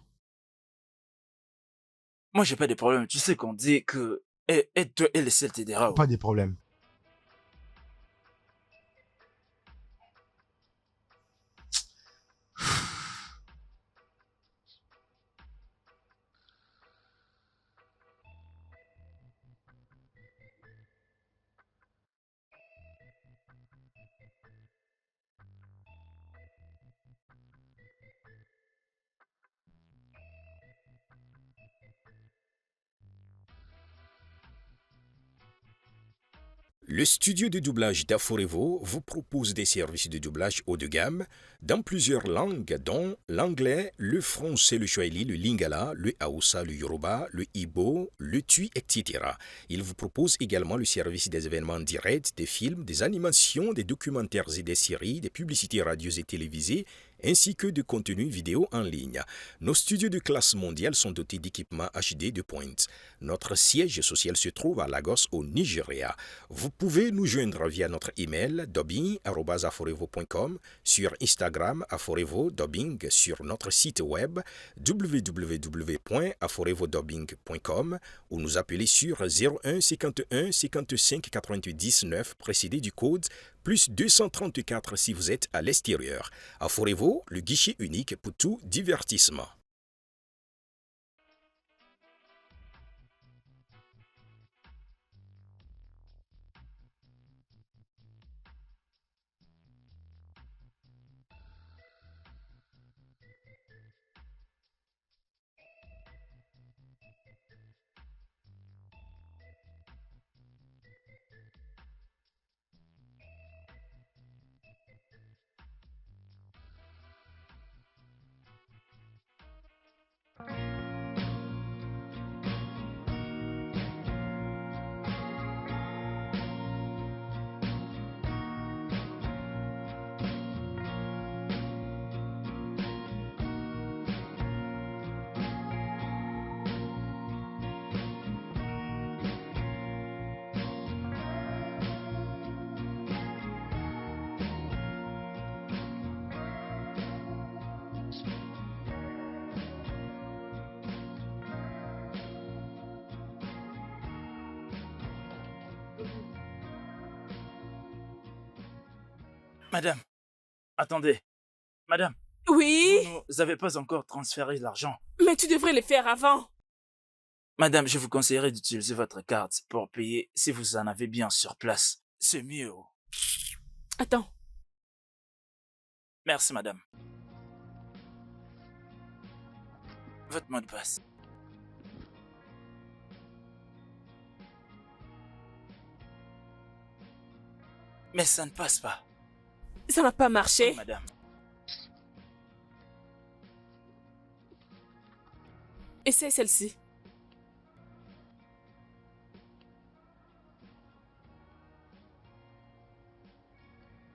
Moi, j'ai pas de problème. Tu sais qu'on dit que aide-toi et le ciel t'aidera. Pas de problème. Le studio de doublage d'Aforevo vous propose des services de doublage haut de gamme dans plusieurs langues, dont l'anglais, le français, le swahili, le lingala, le hausa, le yoruba, le igbo, le tui, etc. Il vous propose également le service des événements directs, des films, des animations, des documentaires et des séries, des publicités radios et télévisées, ainsi que de contenus vidéo en ligne. Nos studios de classe mondiale sont dotés d'équipements HD de pointe. Notre siège social se trouve à Lagos, au Nigeria. Vous pouvez nous joindre via notre email dubbing@aforevo.com, sur Instagram Aforevo Dubbing, sur notre site web www.aforevodubbing.com ou nous appeler sur 01 51 55 99 précédé du code plus 234 si vous êtes à l'extérieur. Aforevo, le guichet unique pour tout divertissement. Madame, attendez. Madame, Oui, vous n'avez pas encore transféré l'argent. mais tu devrais le faire avant. Madame, je vous conseillerais d'utiliser votre carte pour payer si vous en avez bien sur place. C'est mieux. Attends. Merci, madame. Votre mot de passe. Mais ça ne passe pas. Ça n'a pas marché. Oui, madame. Essaye celle-ci.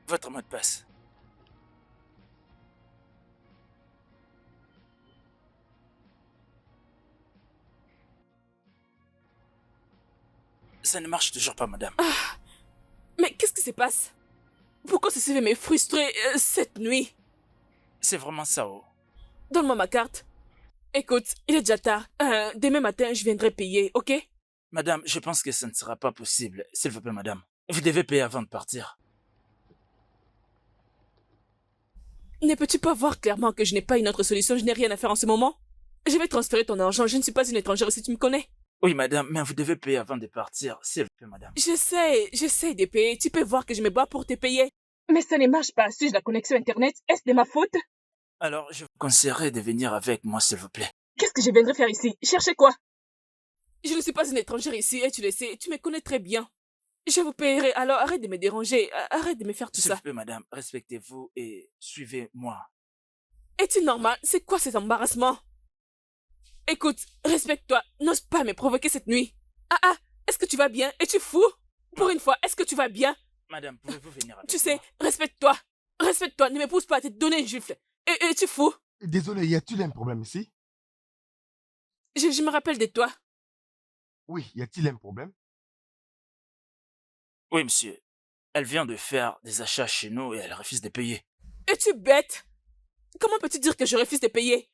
Votre mot de passe. Ça ne marche toujours pas, madame. Mais qu'est-ce qui se passe? Pourquoi ceci me frustrer cette nuit? C'est vraiment ça, oh. Donne-moi ma carte. Écoute, il est déjà tard. Demain matin, je viendrai payer, ok? Madame, je pense que ça ne sera pas possible. S'il vous plaît, madame. Vous devez payer avant de partir. Ne peux-tu pas voir clairement que je n'ai pas une autre solution? Je n'ai rien à faire en ce moment. Je vais transférer ton argent. Je ne suis pas une étrangère si tu me connais. Oui, madame, mais vous devez payer avant de partir. S'il vous plaît, madame. J'essaie de payer. Tu peux voir que je me bats pour te payer. Mais ça ne marche pas. Suis-je la connexion Internet? Est-ce de ma faute? Alors, je vous conseillerais de venir avec moi, s'il vous plaît. Qu'est-ce que je viendrais faire ici? Chercher quoi? Je ne suis pas une étrangère ici et tu le sais. Tu me connais très bien. Je vous payerai. Alors arrête de me déranger. Arrête de me faire tout S'il ça. vous plaît, madame, respectez-vous et suivez-moi. Es-tu normal? C'est quoi cet embarrassement? Écoute, respecte-toi. N'ose pas me provoquer cette nuit. Est-ce que tu vas bien? Es-tu fou? Pour une fois, est-ce que tu vas bien? Madame, pouvez-vous venir avec Tu sais, moi? respecte-toi. Respecte-toi. Ne me pousse pas à te donner une gifle. Es-tu fou? Désolé, y a-t-il un problème ici? Je me rappelle de toi. Oui, y a-t-il un problème? Oui, monsieur. Elle vient de faire des achats chez nous et elle refuse de payer. Es-tu bête? Comment peux-tu dire que je refuse de payer?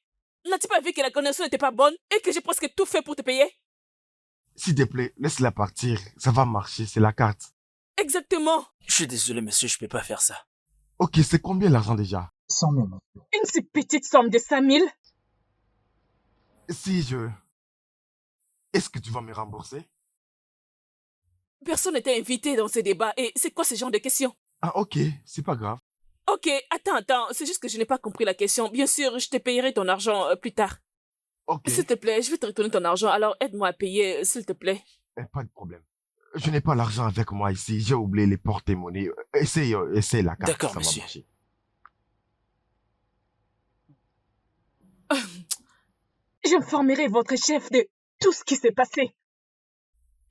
N'as-tu pas vu que la connexion n'était pas bonne et que j'ai presque tout fait pour te payer? S'il te plaît, laisse-la partir. Ça va marcher, c'est la carte. Exactement. Je suis désolé, monsieur, je peux pas faire ça. Ok, c'est combien l'argent déjà? 100 000, monsieur. Une si petite somme de 5 000? Si je... Est-ce que tu vas me rembourser? Personne n'était invité dans ce débat et c'est quoi ce genre de questions? Ah ok, c'est pas grave. Ok, attends, c'est juste que je n'ai pas compris la question. Bien sûr, je te payerai ton argent plus tard. Ok, S'il te plaît, je vais te retourner ton argent, alors aide-moi à payer, s'il te plaît. pas de problème. Je n'ai pas l'argent avec moi ici, j'ai oublié les porte-monnaies. Essaye la carte, D'accord, ça va monsieur. marcher. J'informerai votre chef de tout ce qui s'est passé.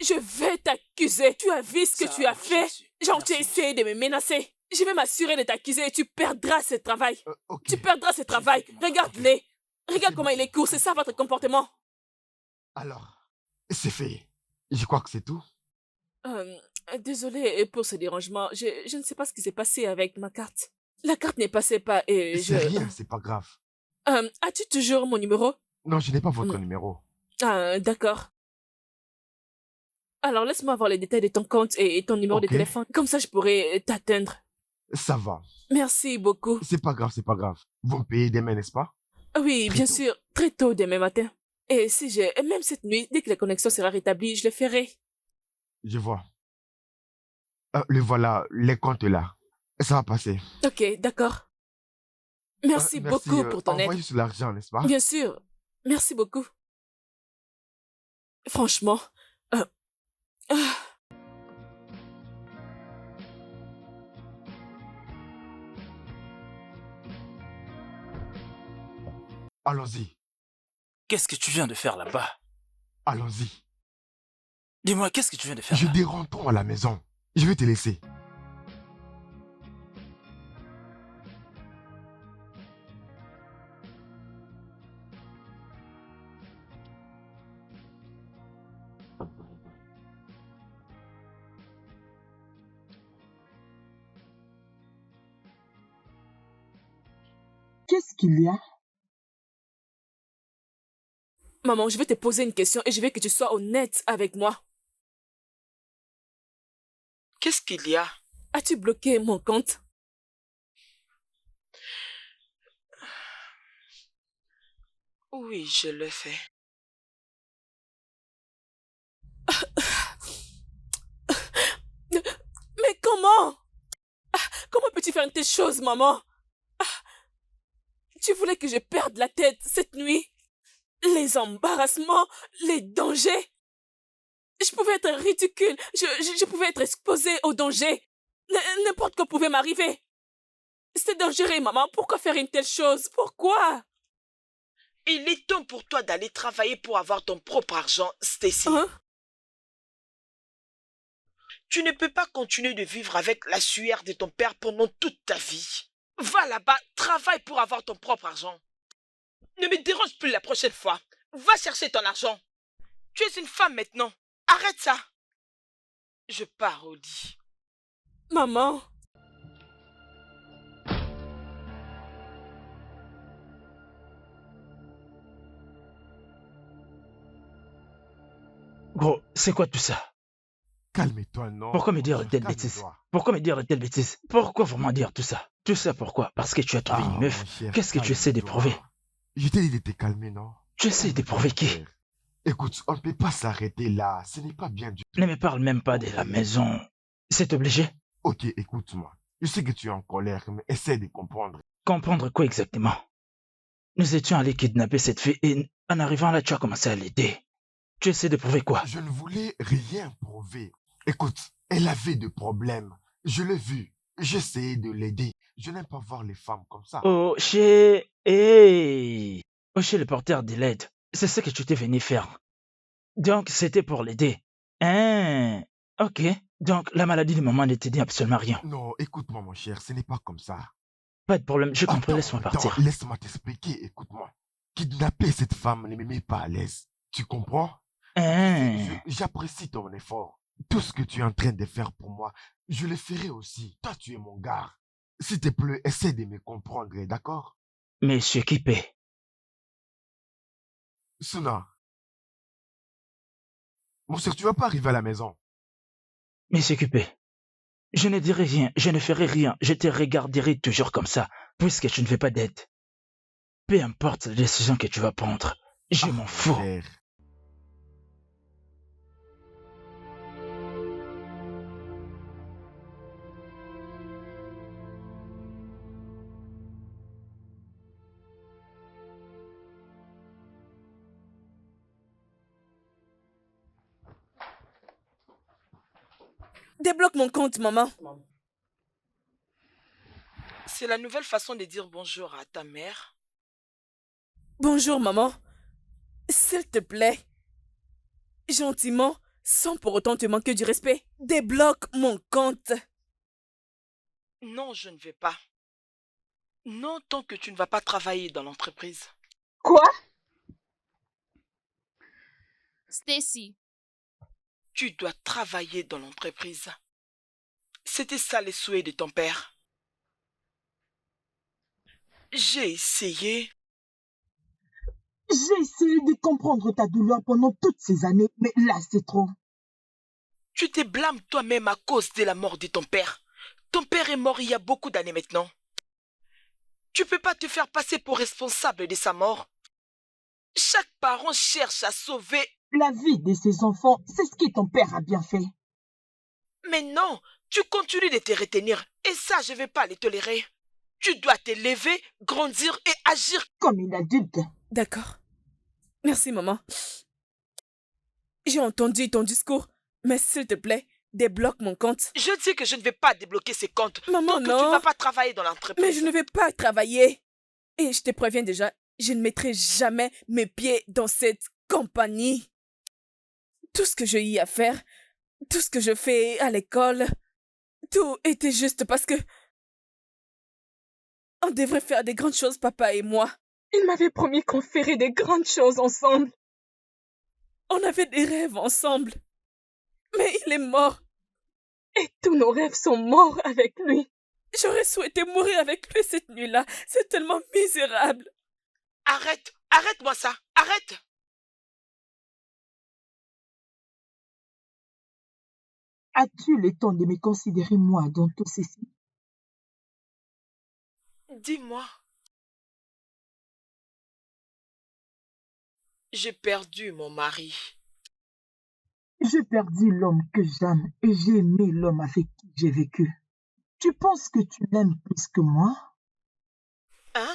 Je vais t'accuser. Tu as vu ce que Ça tu as marche, fait? monsieur. Genre, Merci, tu as essayé de me menacer. Je vais m'assurer de t'accuser et tu perdras ce travail. Ok, Tu perdras ce travail. fait que mon Regarde-les. Regarde C'est comment bon. il est court, c'est ça votre comportement. alors, c'est fait. Je crois que c'est tout. Désolée pour ce dérangement. Je ne sais pas ce qui s'est passé avec ma carte. La carte ne passait pas et je... C'est rien, c'est pas grave. As-tu toujours mon numéro? Non, je n'ai pas votre Non. numéro. D'accord. Alors laisse-moi avoir les détails de ton compte et ton numéro de Ok. téléphone. Comme ça, je pourrai t'atteindre. Ça va. Merci beaucoup. C'est pas grave, c'est pas grave. Vous me payez demain, n'est-ce pas? Oui, Très bien tôt. sûr, très tôt demain matin. Et si j'ai... Même cette nuit, dès que la connexion sera rétablie, je le ferai. Je vois. Le voilà, les comptes là. Ça va passer. Ok, d'accord. Merci beaucoup pour ton aide. Envoyez sur l'argent, n'est-ce pas? Bien sûr. Merci beaucoup. Franchement. ah. Allons-y, Qu'est-ce que tu viens de faire là-bas? allons-y. Dis-moi, qu'est-ce que tu viens de faire Je là? dis rentrons à la maison. Je vais te laisser. Qu'est-ce qu'il y a? Maman, je vais te poser une question et je veux que tu sois honnête avec moi. Qu'est-ce qu'il y a? As-tu bloqué mon compte? Oui, je le fais. Mais comment? Comment peux-tu faire une telle chose, maman? Tu voulais que je perde la tête cette nuit? Les embarrassements, les dangers. Je pouvais être ridicule, je pouvais être exposée au danger. N'importe quoi pouvait m'arriver. C'était dangereux, maman. Pourquoi faire une telle chose? Pourquoi? Il est temps pour toi d'aller travailler pour avoir ton propre argent, Stacy. Hein? Tu ne peux pas continuer de vivre avec la sueur de ton père pendant toute ta vie. Va là-bas, travaille pour avoir ton propre argent. Ne me dérange plus la prochaine fois. Va chercher ton argent. Tu es une femme maintenant. Arrête ça. Je pars au lit. Maman. Gros, c'est quoi tout ça? Calme-toi, non. Pourquoi me dire de Frère, telles bêtises? calme-toi. Pourquoi me dire de telles bêtises? Pourquoi vraiment dire tout ça? Tout ça pourquoi? Parce que tu as trouvé une Mon meuf. cher, Qu'est-ce que tu essaies de calme-toi. prouver? Je t'ai dit de te calmer, non? Tu essaies de prouver qui? Frère. Écoute, on ne peut pas s'arrêter là. Ce n'est pas bien du tout. Ne me parle même pas de la maison. C'est obligé? Ok, écoute-moi. Je sais que tu es en colère, mais essaie de comprendre. Comprendre quoi exactement? Nous étions allés kidnapper cette fille et en arrivant là, tu as commencé à l'aider. Tu essaies de prouver quoi? Je ne voulais rien prouver. Écoute, elle avait des problèmes. Je l'ai vu. J'essayais de l'aider. Je n'aime pas voir les femmes comme ça. Oh, chez... Hey! Oh, chez le porteur de l'aide. C'est ce que tu t'es venu faire. Donc, c'était pour l'aider. Hein? Ok. Donc, la maladie de maman ne te dit absolument rien. Non, écoute-moi, mon cher, ce n'est pas comme ça. Pas de problème, j'ai compris, Attends, laisse-moi partir. laisse-moi t'expliquer, écoute-moi. Kidnapper cette femme ne me met pas à l'aise. Tu comprends? Hein? J'apprécie ton effort. Tout ce que tu es en train de faire pour moi, je le ferai aussi. Toi, tu es mon gars. S'il te plaît, essaie de me comprendre, d'accord? Monsieur qui paie? Suna. Mon cher, tu vas pas arriver à la maison. Monsieur qui paie? Je ne dirai rien, je ne ferai rien, je te regarderai toujours comme ça, puisque tu ne veux pas d'aide. Peu importe la décision que tu vas prendre, je m'en fous. Frère. Débloque mon compte, maman. C'est la nouvelle façon de dire bonjour à ta mère. Bonjour, maman. S'il te plaît, gentiment, sans pour autant te manquer du respect, débloque mon compte. Non, je ne vais pas. Non, tant que tu ne vas pas travailler dans l'entreprise. Quoi? Stacy, Tu dois travailler dans l'entreprise. C'était ça les souhaits de ton père. J'ai essayé. J'ai essayé de comprendre ta douleur pendant toutes ces années, mais là, c'est trop. Tu te blâmes toi-même à cause de la mort de ton père. Ton père est mort il y a beaucoup d'années maintenant. Tu peux pas te faire passer pour responsable de sa mort. Chaque parent cherche à sauver. La vie de ses enfants, c'est ce que ton père a bien fait. Mais non, tu continues de te retenir. Et ça, je ne vais pas le tolérer. Tu dois te lever, grandir et agir comme une adulte. D'accord. Merci, maman. J'ai entendu ton discours, mais s'il te plaît, débloque mon compte. Je dis que je ne vais pas débloquer ces comptes. Maman, tant que non. tu ne vas pas travailler dans l'entreprise. Mais je ne vais pas travailler. Et je te préviens déjà, je ne mettrai jamais mes pieds dans cette compagnie. Tout ce que j'ai eu à faire, tout ce que je fais à l'école, tout était juste parce que on devrait faire des grandes choses, papa et moi. Il m'avait promis qu'on ferait des grandes choses ensemble. On avait des rêves ensemble. Mais il est mort. Et tous nos rêves sont morts avec lui. J'aurais souhaité mourir avec lui cette nuit-là. C'est tellement misérable. Arrête, arrête-moi ça, arrête. As-tu le temps de me considérer moi dans tout ceci? Dis-moi. j'ai perdu mon mari. J'ai perdu l'homme que j'aime et j'ai aimé l'homme avec qui j'ai vécu. Tu penses que tu l'aimes plus que moi? Hein?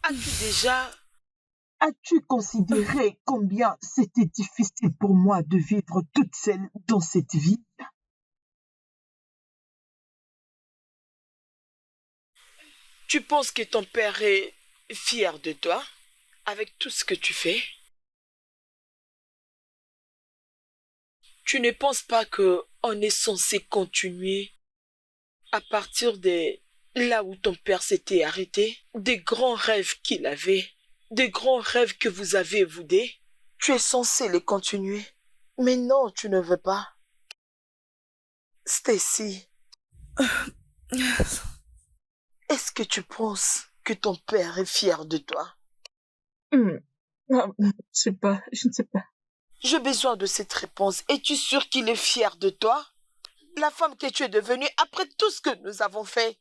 As-tu déjà... As-tu considéré combien c'était difficile pour moi de vivre toute seule dans cette vie? Tu penses que ton père est fier de toi avec tout ce que tu fais? Tu ne penses pas que on est censé continuer à partir de là où ton père s'était arrêté? Des grands rêves qu'il avait, des grands rêves que vous avez vous deux. Tu es censé les continuer. Mais non, tu ne veux pas. Stacy, est-ce que tu penses que ton père est fier de toi? Je sais pas, je ne sais pas. J'ai besoin de cette réponse. Es-tu sûr qu'il est fier de toi? La femme que tu es devenue après tout ce que nous avons fait.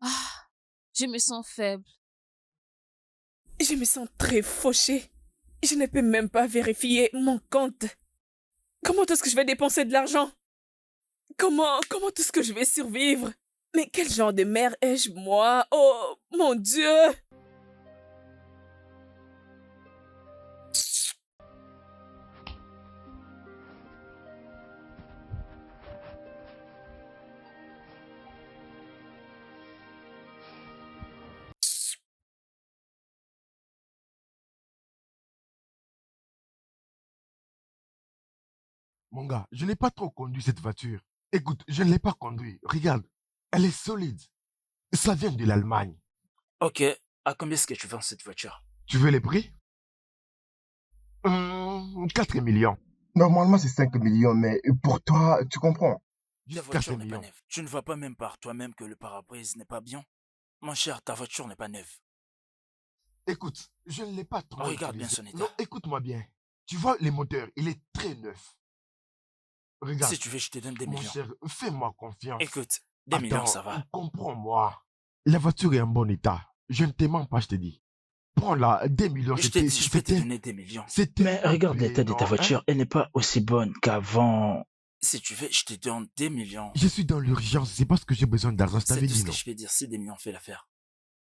Ah, je me sens faible. Je me sens très fauchée. Je ne peux même pas vérifier mon compte. Comment est-ce que je vais dépenser de l'argent? Comment est-ce que je vais survivre? Mais quel genre de mère ai-je, moi? Oh, mon Dieu! Mon gars, je n'ai pas trop conduit cette voiture. Écoute, je ne l'ai pas conduite. Regarde, elle est solide. Ça vient de l'Allemagne. Ok, à combien est-ce que tu vends cette voiture? Tu veux les prix? 4 millions. Normalement, c'est 5 millions, mais pour toi, tu comprends. Ta Juste 4 voiture n'est pas millions. neuve. Tu ne vois pas même par toi-même que le pare-brise n'est pas bien? Mon cher, ta voiture n'est pas neuve. Écoute, je ne l'ai pas trop Regarde bien utilisé. son Non, état. écoute-moi bien. Tu vois, les moteurs, il est très neuf. Regarde, Si tu veux, je te donne des mon millions. cher, fais-moi confiance. Écoute, des millions, Attends, ça va. comprends-moi. La voiture est en bon état. Je ne te mens pas, je te dis. Prends-la, 2 millions, Je t'ai dit, je peux te donner des millions. c'était Mais un regarde prix l'état de ta énorme, hein. voiture, elle n'est pas aussi bonne qu'avant. Si tu veux, je te donne des millions. Je suis dans l'urgence, c'est parce que j'ai besoin d'argent, je C'est t'avais tout dit ce que non. je peux dire, si des millions fait l'affaire.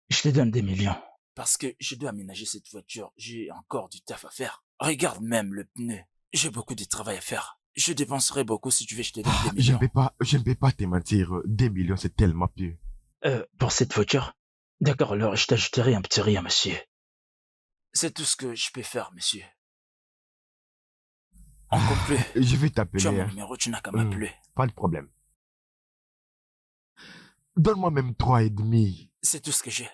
Je te donne des millions. Parce que je dois aménager cette voiture, j'ai encore du taf à faire. Regarde même le pneu. J'ai beaucoup de travail à faire. Je dépenserai beaucoup si tu veux, je te donne des Je millions. ne peux pas te mentir, 2 millions, c'est tellement peu. Pour cette voiture? D'accord, alors je t'ajouterai un petit rien, monsieur. C'est tout ce que je peux faire, monsieur. On compte plus. Je vais Tu as t'appeler, mon hein. numéro, tu n'as qu'à m'appeler. Pas de problème. Donne-moi même 3,5. C'est tout ce que j'ai.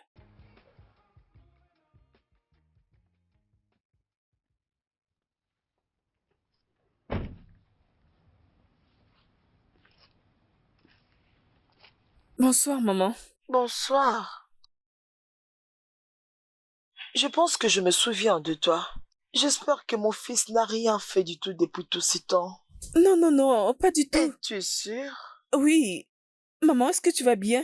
Bonsoir, maman. Bonsoir. Je pense que je me souviens de toi. J'espère que mon fils n'a rien fait du tout depuis tout ce temps. Non, non, non, pas du tout. Es-tu sûre? Oui. Maman, est-ce que tu vas bien?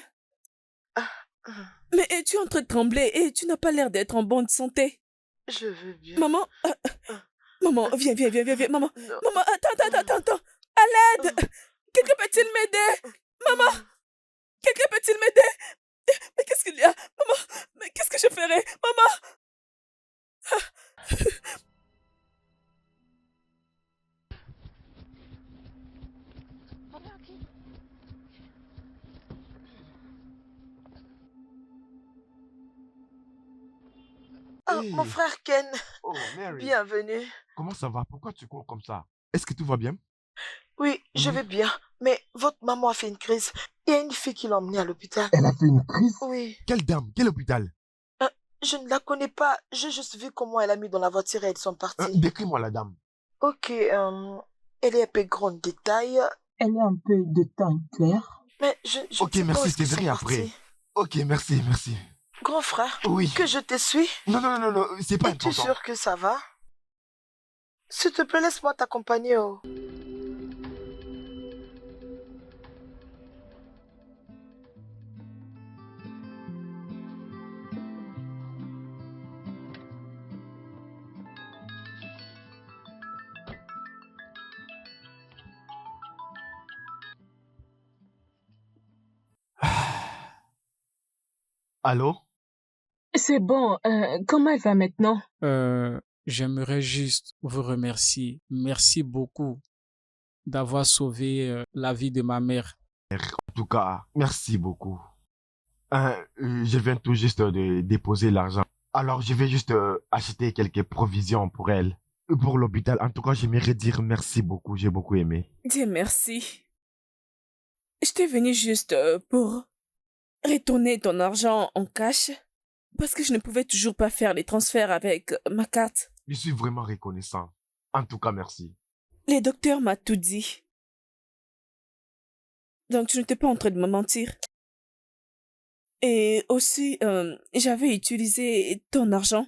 Mais tu es en train de trembler et tu n'as pas l'air d'être en bonne santé. Je veux bien. Maman, maman, viens, maman. Non. Maman, attends. À l'aide! Quelqu'un peut-il m'aider? Maman! Quelqu'un peut-il m'aider? Mais qu'est-ce qu'il y a? Maman! Mais qu'est-ce que je ferai? Maman! Oh, mon Hey. frère Ken. Oh, Mary. Bienvenue. Comment ça va? Pourquoi tu cours comme ça? Est-ce que tout va bien? Oui, je vais bien. Mais votre maman a fait une crise. Il y a une fille qui l'a emmenée à l'hôpital. Elle a fait une crise? Oui. Quelle dame? Quel hôpital? Je ne la connais pas. J'ai juste vu comment elle a mis dans la voiture et ils sont partis. Décris-moi la dame. Ok, elle est un peu grande de taille. Elle est un peu de teint clair. Mais je Ok, ne sais pas où merci, est-ce qu'ils je te sont verrai après. partis. Ok, merci, merci. Grand frère, Oui. que je te suis. Non, c'est pas Es-tu important. sûr que ça va? S'il te plaît, laisse-moi t'accompagner. Oh. Allô? C'est bon. Comment elle va maintenant? J'aimerais juste vous remercier. Merci beaucoup d'avoir sauvé la vie de ma mère. En tout cas, merci beaucoup. Je viens tout juste de déposer l'argent. Alors, je vais juste acheter quelques provisions pour elle. Pour l'hôpital. En tout cas, j'aimerais dire merci beaucoup. J'ai beaucoup aimé. Dieu merci. J'étais venue juste pour retourner ton argent en cash parce que je ne pouvais toujours pas faire les transferts avec ma carte. Je suis vraiment reconnaissant. En tout cas, merci. Les docteurs m'ont tout dit. Donc tu n'étais pas en train de me mentir. Et aussi, j'avais utilisé ton argent.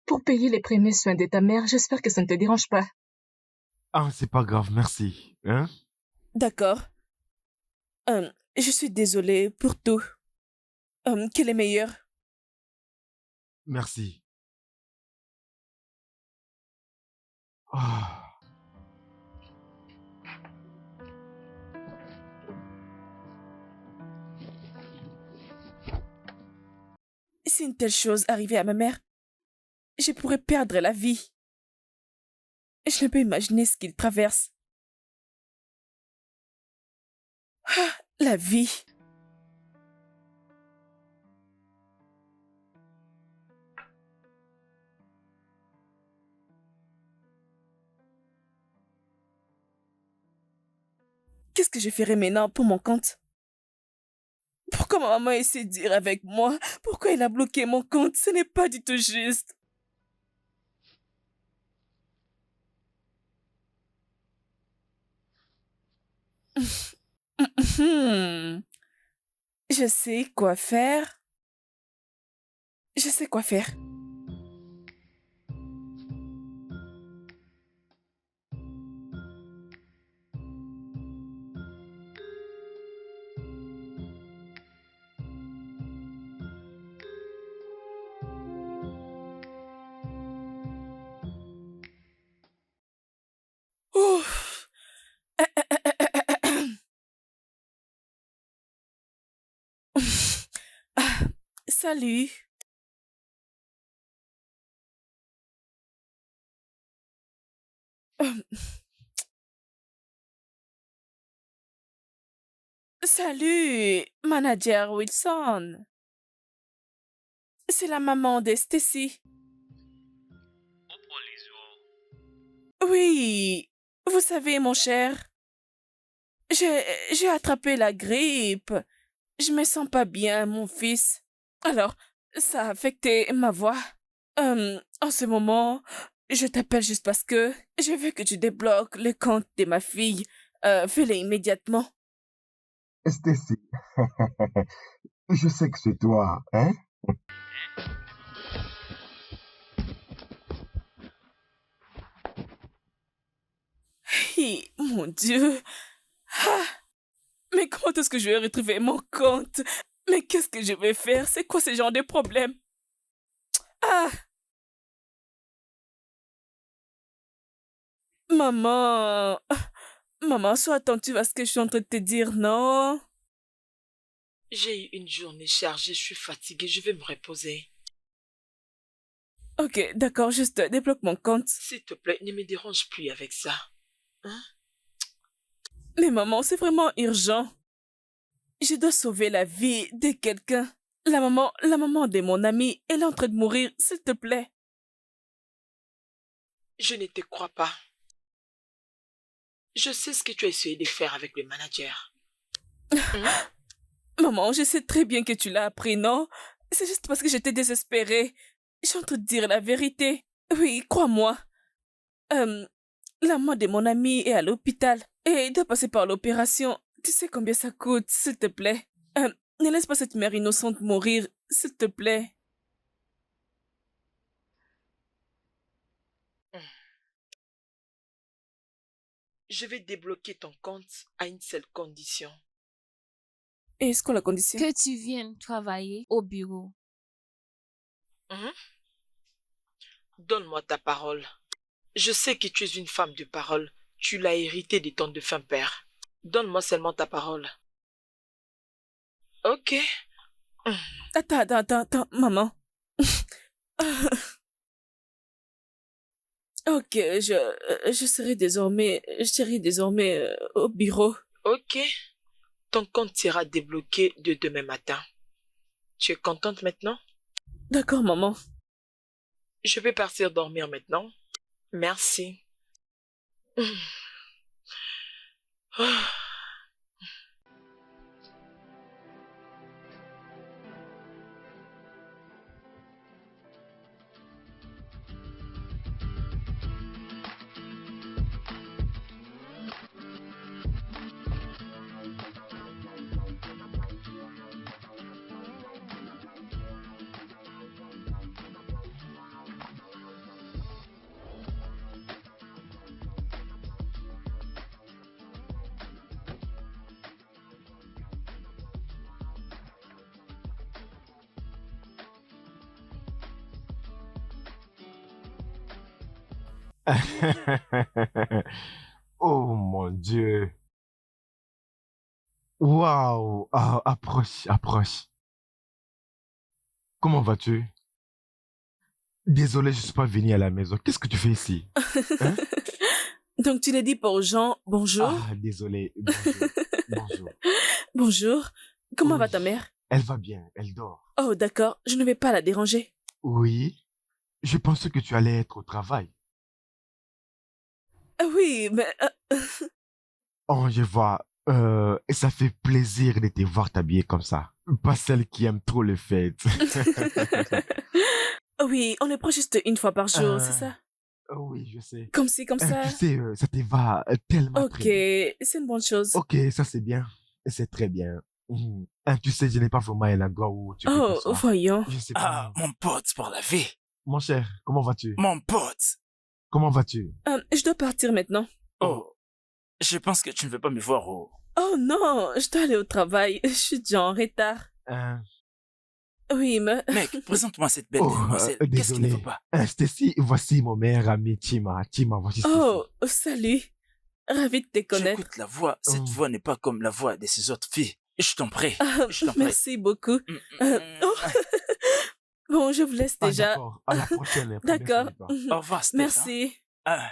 Pour payer les premiers soins de ta mère, j'espère que ça ne te dérange pas. Ah, c'est pas grave, merci. Hein? D'accord. Je suis désolée pour tout. Quel est meilleur? Merci. Ah. Si une telle chose arrivait à ma mère, je pourrais perdre la vie. Je ne peux imaginer ce qu'il traverse. Ah, la vie. Qu'est-ce que je ferais maintenant pour mon compte? Pourquoi ma maman essaie de dire avec moi? Pourquoi elle a bloqué mon compte? Ce n'est pas du tout juste. Je sais quoi faire. Je sais quoi faire. Ouf. Ah, salut. Salut, manager Wilson. C'est la maman de Stacy. Oui, vous savez, mon cher, j'ai attrapé la grippe. Je me sens pas bien, mon fils. Alors, ça a affecté ma voix. En ce moment, je t'appelle juste parce que je veux que tu débloques le compte de ma fille. Fais-le immédiatement. Stacy, je sais que c'est toi, hein? Hi, mon Dieu. Ah, mais comment est-ce que je vais retrouver mon compte? Mais qu'est-ce que je vais faire? C'est quoi ce genre de problème? Ah! Maman! Maman, sois attentive à ce que je suis en train de te dire, non? J'ai eu une journée chargée, je suis fatiguée, je vais me reposer. Ok, d'accord, juste débloque mon compte. S'il te plaît, ne me dérange plus avec ça. Hein? Mais maman, c'est vraiment urgent. Je dois sauver la vie de quelqu'un. La maman de mon ami, elle est en train de mourir, s'il te plaît. Je ne te crois pas. Je sais ce que tu as essayé de faire avec le manager. Maman, je sais très bien que tu l'as appris, non? C'est juste parce que j'étais désespérée. Je suis en train de dire la vérité. Oui, crois-moi. La mère de mon ami est à l'hôpital et il doit passer par l'opération. Tu sais combien ça coûte, s'il te plaît. Ne laisse pas cette mère innocente mourir, s'il te plaît. Je vais débloquer ton compte à une seule condition. Et est-ce qu'on la condition? Que tu viennes travailler au bureau. Donne-moi ta parole. Je sais que tu es une femme de parole. Tu l'as hérité de ton défunt père. Donne-moi seulement ta parole. Ok. Attends, maman. Ok, je serai désormais au bureau. Ok. Ton compte sera débloqué de demain matin. Tu es contente maintenant? D'accord, maman. Je vais partir dormir maintenant. Merci. Oh mon Dieu. Waouh. Ah, approche, approche. Comment vas-tu? Désolé, je suis pas venu à la maison. Qu'est-ce que tu fais ici? Hein? Donc tu ne dis pas aux gens bonjour? Ah, désolé. Bonjour. Bonjour. Bonjour. Comment va Oui, ta mère? elle va bien, elle dort. Oh, d'accord, je ne vais pas la déranger. Oui, je pensais que tu allais être au travail. Oui, mais... Oh, je vois. Et ça fait plaisir de te voir t'habiller comme ça. Pas celle qui aime trop le fait. Oui, on le prend juste une fois par jour, c'est Euh, ça? oui, je sais. Comme ci, comme Tu ça. sais, ça te va tellement Ok, très bien. c'est une bonne chose. Ok, ça c'est bien. C'est très bien. Tu sais, je n'ai pas vraiment un endroit où tu peux Oh, t'asseoir. voyons. Je sais Ah, pas. mon pote pour la vie. Mon cher, comment vas-tu? Mon pote. Comment vas-tu? Je dois partir maintenant. Oh, je pense que tu ne veux pas me voir au... Oh non, je dois aller au travail. Je suis déjà en retard. Oui, mais... Mec, présente-moi cette belle Oh, demoiselle. Qu'est-ce qui ne va désolé. pas? Stacy, voici mon meilleur ami Tima. Tima, voici Stacy. Oh, salut. Ravi de te connaître. J'écoute la voix. Cette voix n'est pas comme la voix de ces autres filles. Je t'en prie. Je t'en prie. Merci beaucoup. Oh. Bon, je vous laisse Ah, déjà. d'accord. À la prochaine. Prends bien D'accord. soin de toi. Au revoir, Steph. Merci. Ah.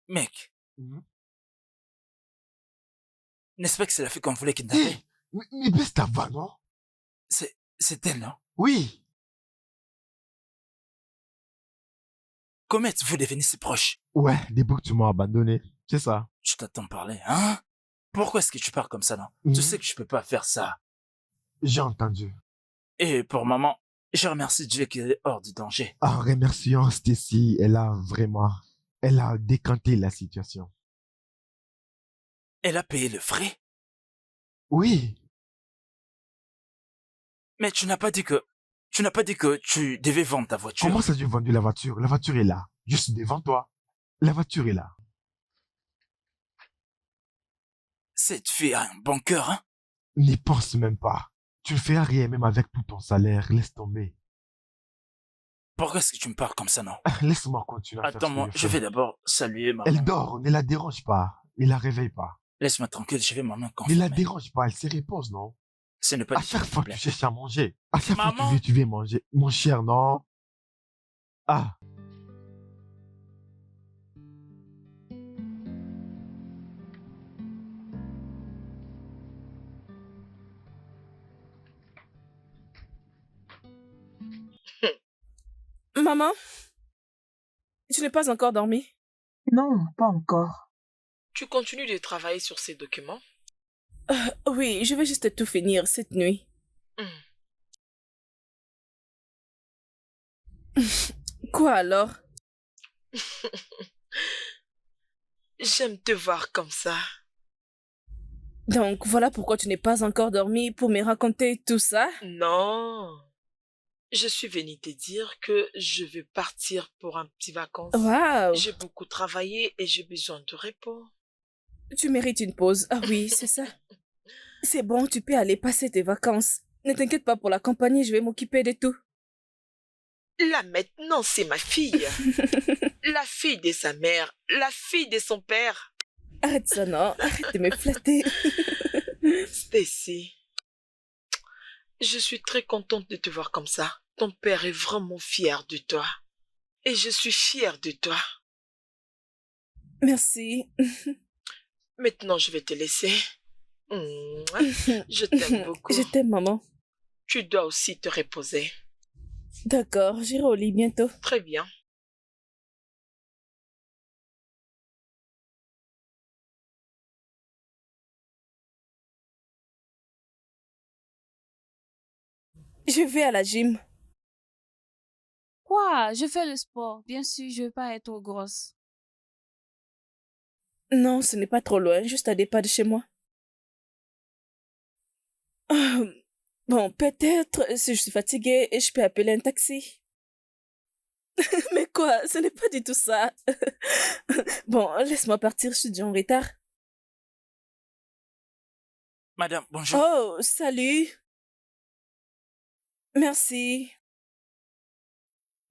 Mec, n'est-ce pas que c'est la fille qu'on voulait kidnapper? Mais baisse ta voix, non? C'est elle, non? Oui. Comment êtes-vous devenus si proches? Ouais, depuis que tu m'as abandonné. C'est ça. Je t'attends parler, hein? Pourquoi est-ce que tu parles comme ça, non? Tu sais que je peux pas faire ça. J'ai entendu. Et pour maman, je remercie Dieu qu'elle est hors du danger. En remerciant Stacy, elle a décanté la situation. Elle a payé le frais? Oui. Mais tu n'as pas dit que tu devais vendre ta voiture. Comment ça, j'ai vendu la voiture? La voiture est là. Juste devant toi. La voiture est là. Cette fille a un bon cœur, hein? N'y pense même pas. Tu ne fais rien même avec tout ton salaire. Laisse tomber. Pourquoi est-ce que tu me parles comme ça, non? Laisse-moi continuer à faire ce que Attends-moi, je je fais. vais d'abord saluer maman. Elle dort, ne la dérange pas. Ne la réveille pas. Laisse-moi tranquille, je vais maman Ne confirmer. la dérange pas, elle se repose, non? Ce n'est pas À chaque fois que tu cherches à manger. À chaque fois Maman. que tu veux manger. Mon cher, non? Ah. Maman, tu n'es pas encore dormi? Non, pas encore. Tu continues de travailler sur ces documents? Oui, je vais juste tout finir cette nuit. Quoi alors? J'aime te voir comme ça. Donc voilà pourquoi tu n'es pas encore dormi pour me raconter tout ça? Non. Je suis venue te dire que je vais partir pour un petit vacances. Waouh! J'ai beaucoup travaillé et j'ai besoin de repos. Tu mérites une pause. Ah oui, c'est ça. C'est bon, tu peux aller passer tes vacances. Ne t'inquiète pas pour la compagnie, je vais m'occuper de tout. Là maintenant, c'est ma fille. La fille de sa mère, la fille de son père. Arrête ça, non. Arrête de me flatter. Stacy, je suis très contente de te voir comme ça. Ton père est vraiment fier de toi. Et je suis fière de toi. Merci. Maintenant, je vais te laisser. Je t'aime beaucoup. Je t'aime, maman. Tu dois aussi te reposer. D'accord, j'irai au lit bientôt. Très bien. Je vais à la gym. Quoi? Je fais le sport. Bien sûr, je veux pas être trop grosse. Non, ce n'est pas trop loin, juste à des pas de chez moi. Bon, peut-être si je suis fatiguée, je peux appeler un taxi. Mais quoi, ce n'est pas du tout ça. Bon, laisse-moi partir, je suis déjà en retard. Madame, bonjour. Oh, salut. Merci.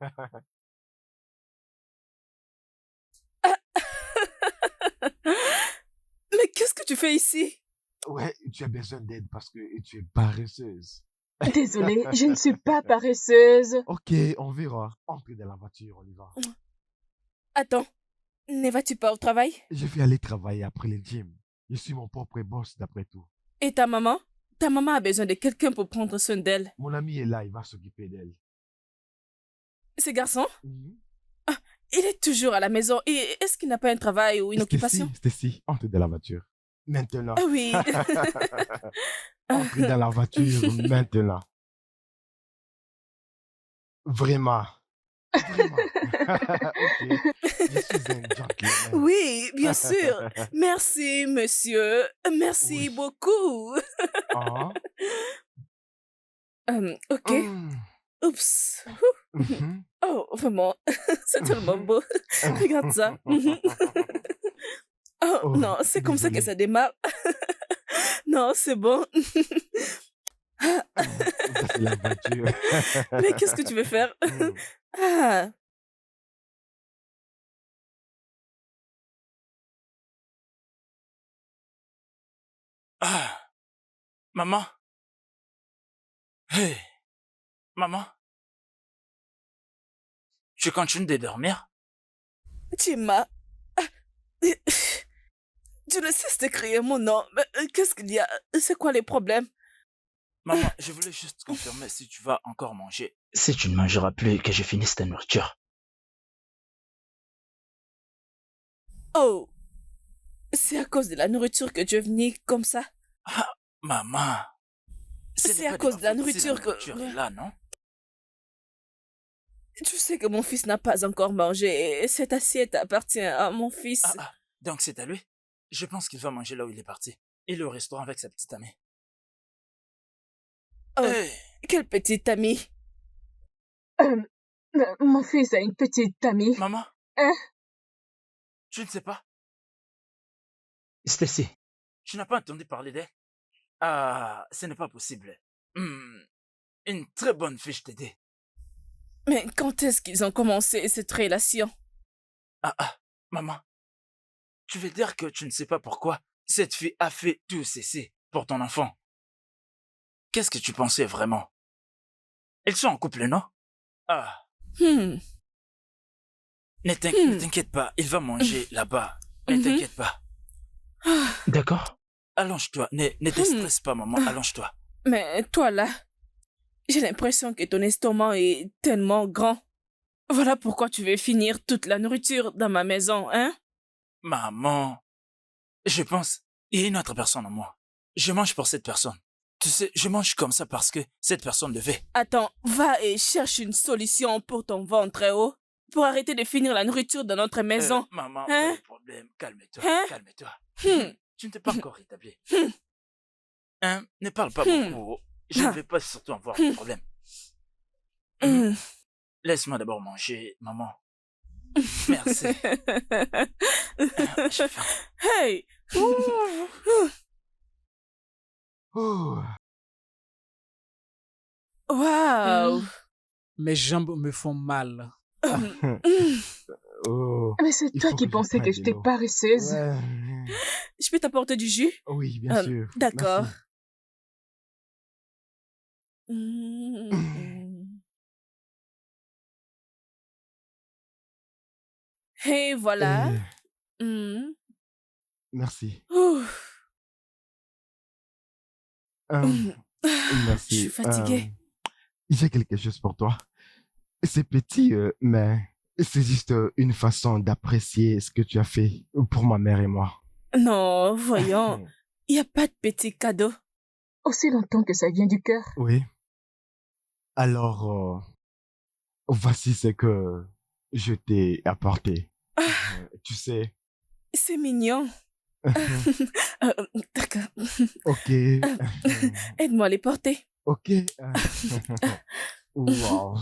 Mais qu'est-ce que tu fais ici? Ouais, tu as besoin d'aide parce que tu es paresseuse. Désolée, je ne suis pas paresseuse. Ok, on verra. Entre dans la voiture, on y va. Attends, ne vas-tu pas au travail? Je vais aller travailler après le gym. Je suis mon propre boss d'après tout. Et ta maman? Ta maman a besoin de quelqu'un pour prendre soin d'elle. Mon ami est là, il va s'occuper d'elle. Ce garçon? Ah, il est toujours à la maison. Et est-ce qu'il n'a pas un travail ou une occupation? Stacy, entre dans la voiture. Maintenant. Ah oui. Entre dans la voiture maintenant. Vraiment. Vraiment. Ok. Je suis un gentleman. Oui, bien sûr. Merci, monsieur. Merci beaucoup. Ah. Ok. Oups. Oh, vraiment. C'est tellement beau. Regarde ça. Oh, non, c'est comme ça que ça démarre. Non, c'est bon. Ça, c'est la voiture. Mais qu'est-ce que tu veux faire? Ah. Ah, maman. Hey, maman. Tu continues de dormir? Tima. Tu ne cesses de crier mon nom. Mais qu'est-ce qu'il y a? C'est quoi les problèmes? Maman, je voulais juste confirmer si tu vas encore manger. Si tu ne mangeras plus que je finisse ta nourriture. Oh. C'est à cause de la nourriture que tu es venu comme ça? Ah, maman. C'est à cause de la nourriture que... Tu es là, non? Tu sais que mon fils n'a pas encore mangé et cette assiette appartient à mon fils. Donc c'est à lui? Je pense qu'il va manger là où il est parti. Il est au restaurant avec sa petite amie. Oh, quelle petite amie? Mon fils a une petite amie. Maman? Hein? Tu ne sais pas? Stacy. Tu n'as pas entendu parler d'elle? Ah, ce n'est pas possible. Une très bonne fiche t'aider. Mais quand est-ce qu'ils ont commencé cette relation? Maman. Tu veux dire que tu ne sais pas pourquoi cette fille a fait tout ceci pour ton enfant? Qu'est-ce que tu pensais vraiment? Ils sont en couple, non? Ne t'inquiète pas, il va manger là-bas. Ne t'inquiète pas. D'accord. Allonge-toi, ne te stresse pas, maman, allonge-toi. Mais toi là, j'ai l'impression que ton estomac est tellement grand. Voilà pourquoi tu veux finir toute la nourriture dans ma maison, hein? Maman, je pense, il y a une autre personne en moi. Je mange pour cette personne. Tu sais, je mange comme ça parce que cette personne le veut. Attends, va et cherche une solution pour ton ventre, oh. Pour arrêter de finir la nourriture dans notre maison. Maman, Hein? pas de problème. Calme-toi, Hein? calme-toi. Hmm. Tu ne t'es pas encore rétabli. Hein? Ne parle pas beaucoup. Je ne vais pas surtout avoir de problème. Laisse-moi d'abord manger, maman. Merci. J'ai faim. Hey! Oh. Waouh! Mes jambes me font mal. Oh. Mais c'est Il toi faut qui que je pensais que prenne de j'étais l'eau. paresseuse. Ouais. Je peux t'apporter du jus? Oui, bien sûr. D'accord. Merci. Et voilà. Merci. Ouf. Merci. Je suis fatiguée. J'ai quelque chose pour toi. C'est petit, mais c'est juste une façon d'apprécier ce que tu as fait pour ma mère et moi. Non, voyons. Il n'y a pas de petit cadeau. Aussi longtemps que ça vient du cœur. Oui. Alors, voici ce que je t'ai apporté. Tu sais. C'est mignon. D'accord. Ok. Aide-moi à les porter. Ok. Wow.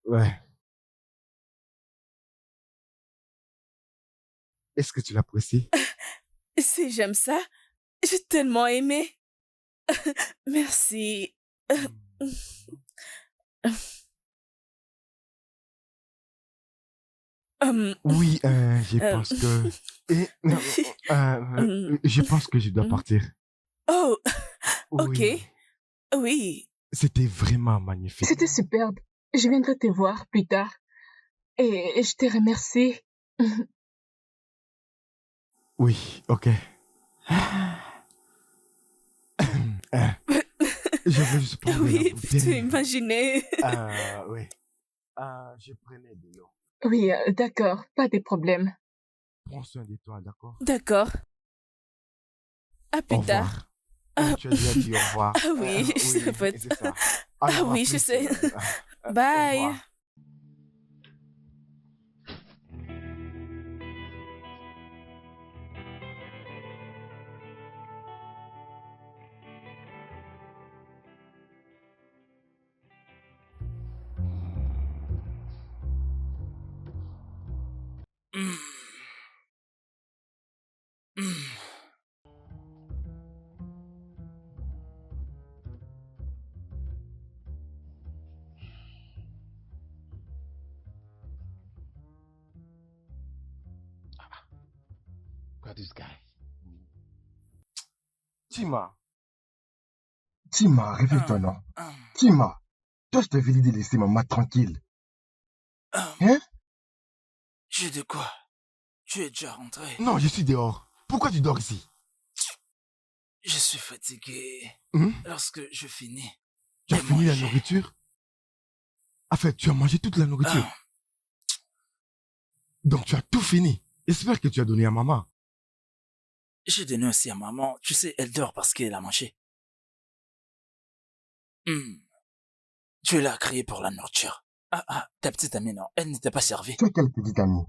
Ouais. Est-ce que tu l'apprécies? Si j'aime ça, j'ai tellement aimé. Merci. Oui, je pense que... je pense que je dois partir. Oh, Oui. ok. Oui. C'était vraiment magnifique. C'était superbe. Je viendrai te voir plus tard. Et je te remercie. Oui, ok. Je veux juste prendre Oui, la bouteille. peux-tu imaginer? Oui. Je prenais de l'eau. Oui, d'accord, pas de problème. Prends soin de toi, d'accord? D'accord. À plus Au tard. revoir. Tu as déjà dit au revoir. Ah oui, je oui, répète. c'est ça. Ah Alors, à oui, je plus, sais. au Bye. revoir. Look at this guy. Tima. Tima, réveille-toi, non? Tima, toi, je t'avais dit de laisser maman tranquille. Hein? J'ai de quoi? Tu es déjà rentré? Non, je suis dehors. Pourquoi tu dors ici? Je suis fatigué. Lorsque je finis. Tu as fini la nourriture? En fait, tu as mangé toute la nourriture. Donc, tu as tout fini. J'espère que tu as donné à maman. J'ai donné aussi à maman. Tu sais, elle dort parce qu'elle a mangé. Tu l'as crié pour la nourriture. Ta petite amie, non, elle n'était pas servie. Tu as quelle petite amie?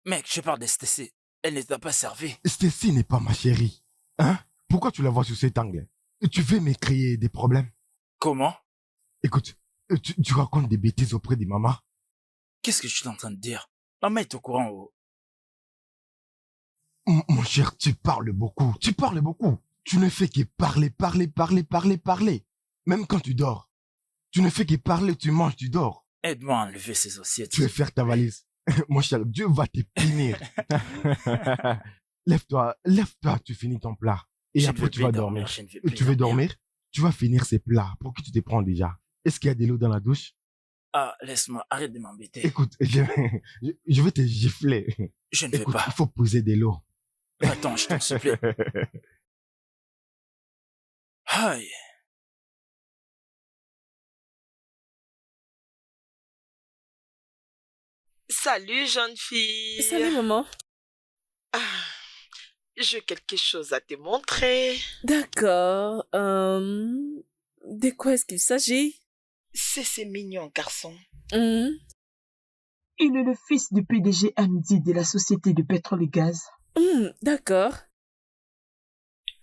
Mec, je parle de Stacy. Elle n'était pas servie. Stacy n'est pas ma chérie. Hein? Pourquoi tu la vois sur cet angle? Tu veux me créer des problèmes? Comment? Écoute, tu racontes des bêtises auprès de maman. Qu'est-ce que tu es en train de dire? Maman est au courant. Oh. Mon cher, tu parles beaucoup. Tu parles beaucoup. Tu ne fais que parler. Même quand tu dors. Tu ne fais que parler, tu manges, tu dors. Aide-moi à enlever ces assiettes. Tu veux faire ta valise. Mon cher, Dieu va te punir. Lève-toi, tu finis ton plat. Et Je ne après, veux tu plus vas dormir, dormir. je ne veux plus Tu veux dormir. dormir? Tu vas finir ces plats. Pour qui tu te prends déjà? Est-ce qu'il y a de l'eau dans la douche? Laisse-moi, arrête de m'embêter. Écoute, je vais te gifler. Je ne veux Écoute, pas. il faut poser de l'eau. Attends, je t'en supplie. Aïe. Salut, jeune fille. Salut, maman. Ah, j'ai quelque chose à te montrer. D'accord. De quoi est-ce qu'il s'agit? C'est mignon, garçon. Hmm. Il est le fils du PDG Hamdi de la société de pétrole et gaz. D'accord.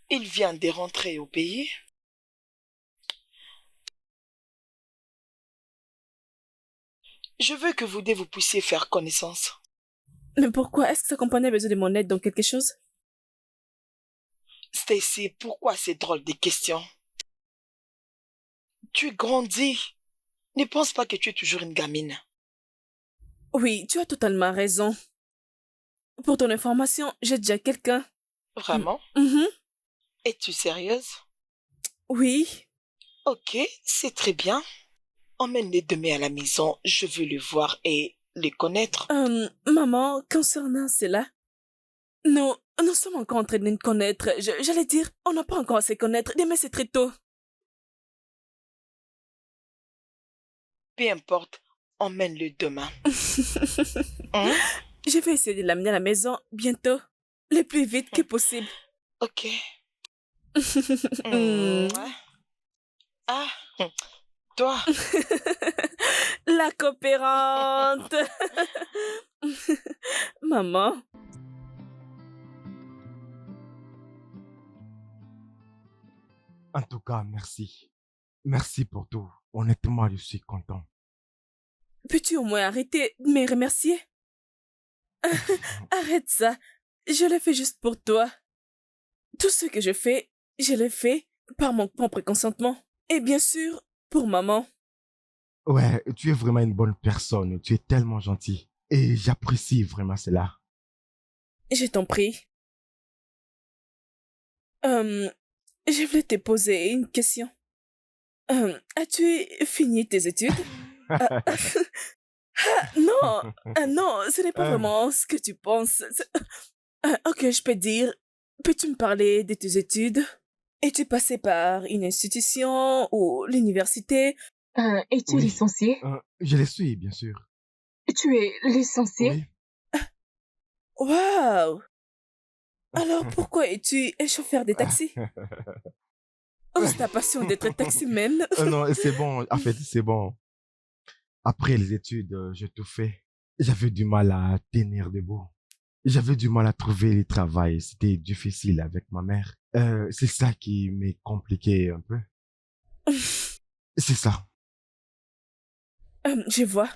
Il vient de rentrer au pays. Je veux que vous deux vous puissiez faire connaissance. Mais pourquoi? Est-ce que sa compagnie a besoin de mon aide dans quelque chose? Stacy, pourquoi ces drôles de questions? Tu grandis. Ne pense pas que tu es toujours une gamine. Oui, tu as totalement raison. Pour ton information, j'ai déjà quelqu'un. Vraiment? Mhm. Es-tu sérieuse? Oui. Ok, c'est très bien. Emmène-les demain à la maison. Je veux le voir et les connaître. Maman, concernant cela, nous sommes encore en train de nous connaître. J'allais dire, on n'a pas encore à se connaître. Demain, c'est très tôt. Peu importe, emmène-le demain. Je vais essayer de l'amener à la maison bientôt. Le plus vite que possible. Ok. Ah, toi. La coopérante. Maman. En tout cas, merci. Merci pour tout. Honnêtement, je suis content. Peux-tu au moins arrêter de me remercier? Arrête ça. Je le fais juste pour toi. Tout ce que je fais, je le fais par mon propre consentement. Et bien sûr, pour maman. Ouais, tu es vraiment une bonne personne. Tu es tellement gentil. Et j'apprécie vraiment cela. Je t'en prie. Je voulais te poser une question. As-tu fini tes études? Non, non, ce n'est pas vraiment ce que tu penses. Ok, je peux dire, peux-tu me parler de tes études? Es-tu passé par une institution ou l'université? Es-tu Oui. licencié? Je le suis, bien sûr. Tu es licencié? Oui. Waouh! Alors pourquoi es-tu un chauffeur de taxi? Oh, c'est ta passion d'être taximène. Non, c'est bon. En fait, c'est bon. Après les études, j'ai tout fait. J'avais du mal à tenir debout. J'avais du mal à trouver le travail. C'était difficile avec ma mère. C'est ça qui m'est compliqué un peu. C'est ça. Je vois.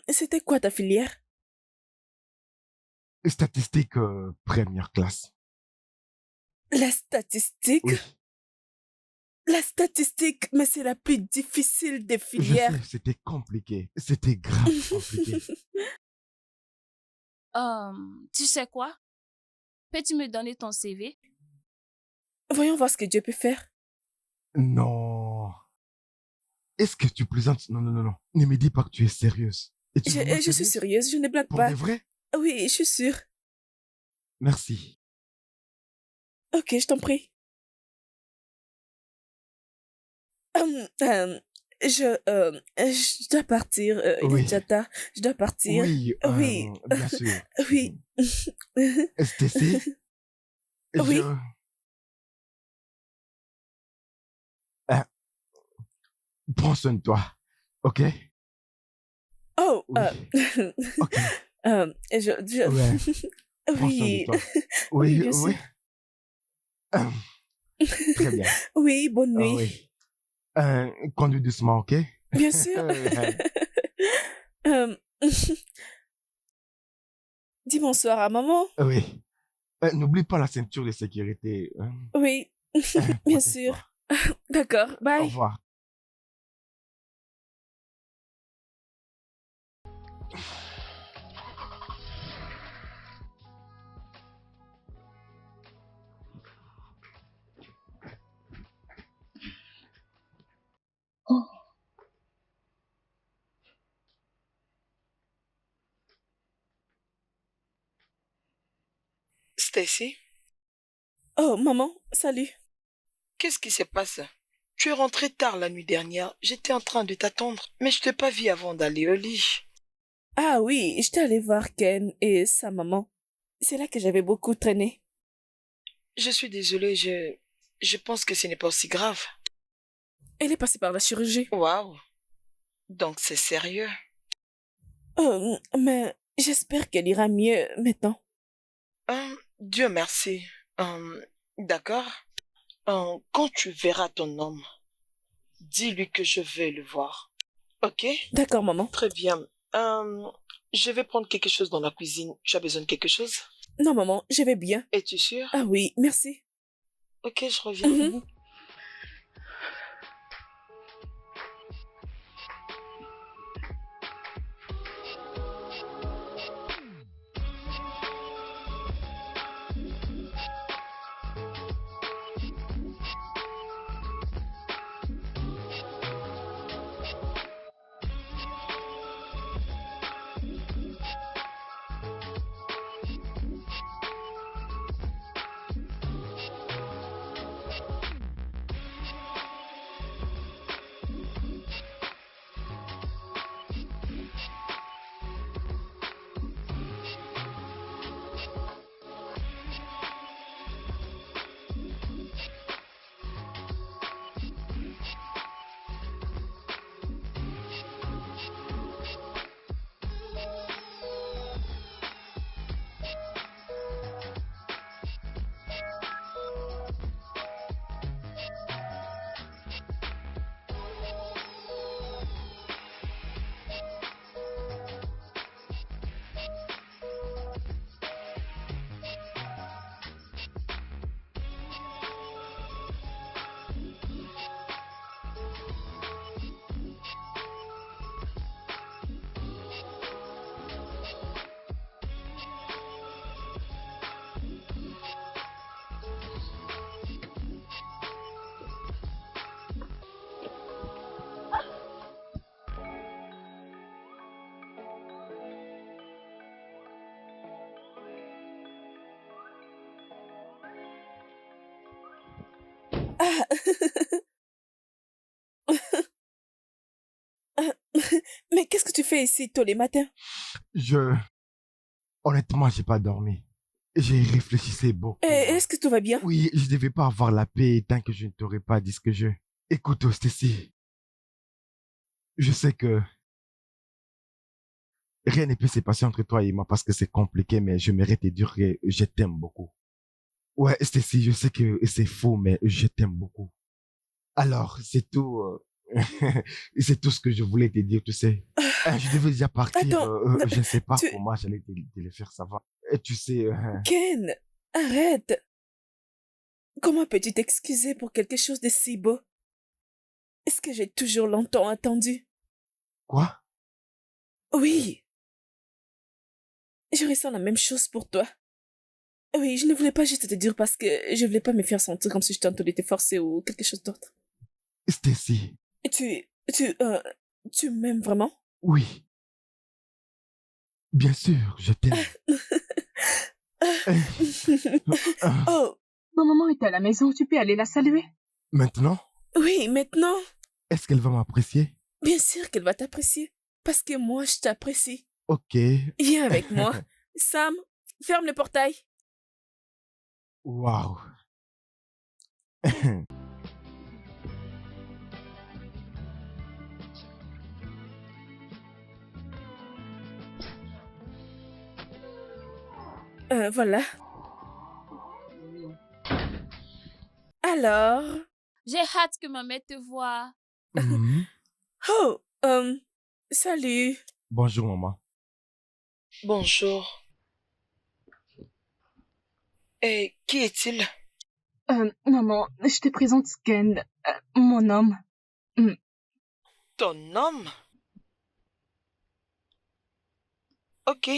C'était quoi ta filière? Statistique première classe. La statistique? Oui. La statistique, mais c'est la plus difficile des Je filières. sais, c'était compliqué. C'était grave compliqué. Tu sais quoi? Peux-tu me donner ton CV? Voyons voir ce que Dieu peut faire. Non. Est-ce que tu plaisantes? Non, non, non, non. Ne me dis pas que tu es sérieuse. Es-tu vraiment Je suis sérieuse? sérieuse, je ne blague Pour pas. de vrai? Oui, je suis sûre. Merci. Ok, je t'en prie. Je dois partir. Il est Oui. déjà tard. Je dois partir. Oui, Oui. bien sûr. Oui. Stacy? Oui. Prends soin de toi, ok? Oh, Oui. Ok. Ouais. Prends soin Oui. de toi. Oui, Oui, bien sûr. oui. Très bien. Oui, bonne nuit. Oui. Conduis doucement, ok? Bien sûr. Euh, Dis bonsoir à maman. Oui. N'oublie pas la ceinture de sécurité. Oui, bien sûr. D'accord, Au bye. revoir. Stacy, Oh, maman, salut. qu'est-ce qui se passe? Tu es rentrée tard la nuit dernière. J'étais en train de t'attendre, mais je t'ai pas vu avant d'aller au lit. Ah oui, j'étais allée voir Ken et sa maman. C'est là que j'avais beaucoup traîné. Je suis désolée, je pense que ce n'est pas aussi grave. Elle est passée par la chirurgie. Waouh. Donc c'est sérieux. Mais j'espère qu'elle ira mieux maintenant. Dieu merci. D'accord. Quand tu verras ton homme, dis-lui que je vais le voir. Ok? D'accord, maman. Très bien. Je vais prendre quelque chose dans la cuisine. Tu as besoin de quelque chose? Non, maman, je vais bien. Es-tu sûre? Ah oui, merci. Ok, je reviens. Mhm. Ah. Mais qu'est-ce que tu fais ici tous les matins? Honnêtement, j'ai pas dormi. J'ai réfléchi beaucoup. Est-ce que tout va bien? Oui, je devais pas avoir la paix tant que je ne t'aurais pas dit ce que je... Écoute, Stacy, je sais que rien ne peut se passer entre toi et moi parce que c'est compliqué, mais je mérite de dire que je t'aime beaucoup. Ouais, Stacy, je sais que c'est faux, mais je t'aime beaucoup. Alors, c'est tout. C'est tout ce que je voulais te dire, tu sais. Je devais déjà partir. Attends, Je ne sais pas tu... comment j'allais te le faire savoir. Et tu sais... Ken, arrête. Comment peux-tu t'excuser pour quelque chose de si beau? Est-ce que j'ai toujours longtemps attendu? Quoi? Oui. Je ressens la même chose pour toi. Oui, je ne voulais pas juste te dire parce que je voulais pas me faire sentir comme si je tentais de te forcer ou quelque chose d'autre. Stacy. Tu m'aimes vraiment? Oui. Bien sûr, je t'aime. Oh, ma maman est à la maison, tu peux aller la saluer? Maintenant? Oui, maintenant. Est-ce qu'elle va m'apprécier? Bien sûr qu'elle va t'apprécier. Parce que moi, je t'apprécie. Ok. Viens avec moi. Sam, ferme le portail. Waouh. Voilà. Alors? J'ai hâte que ma mère te voie. Oh, salut. Bonjour, maman. Bonjour. Et qui est-il? Maman, je te présente Ken, mon homme. Ton homme? Ok,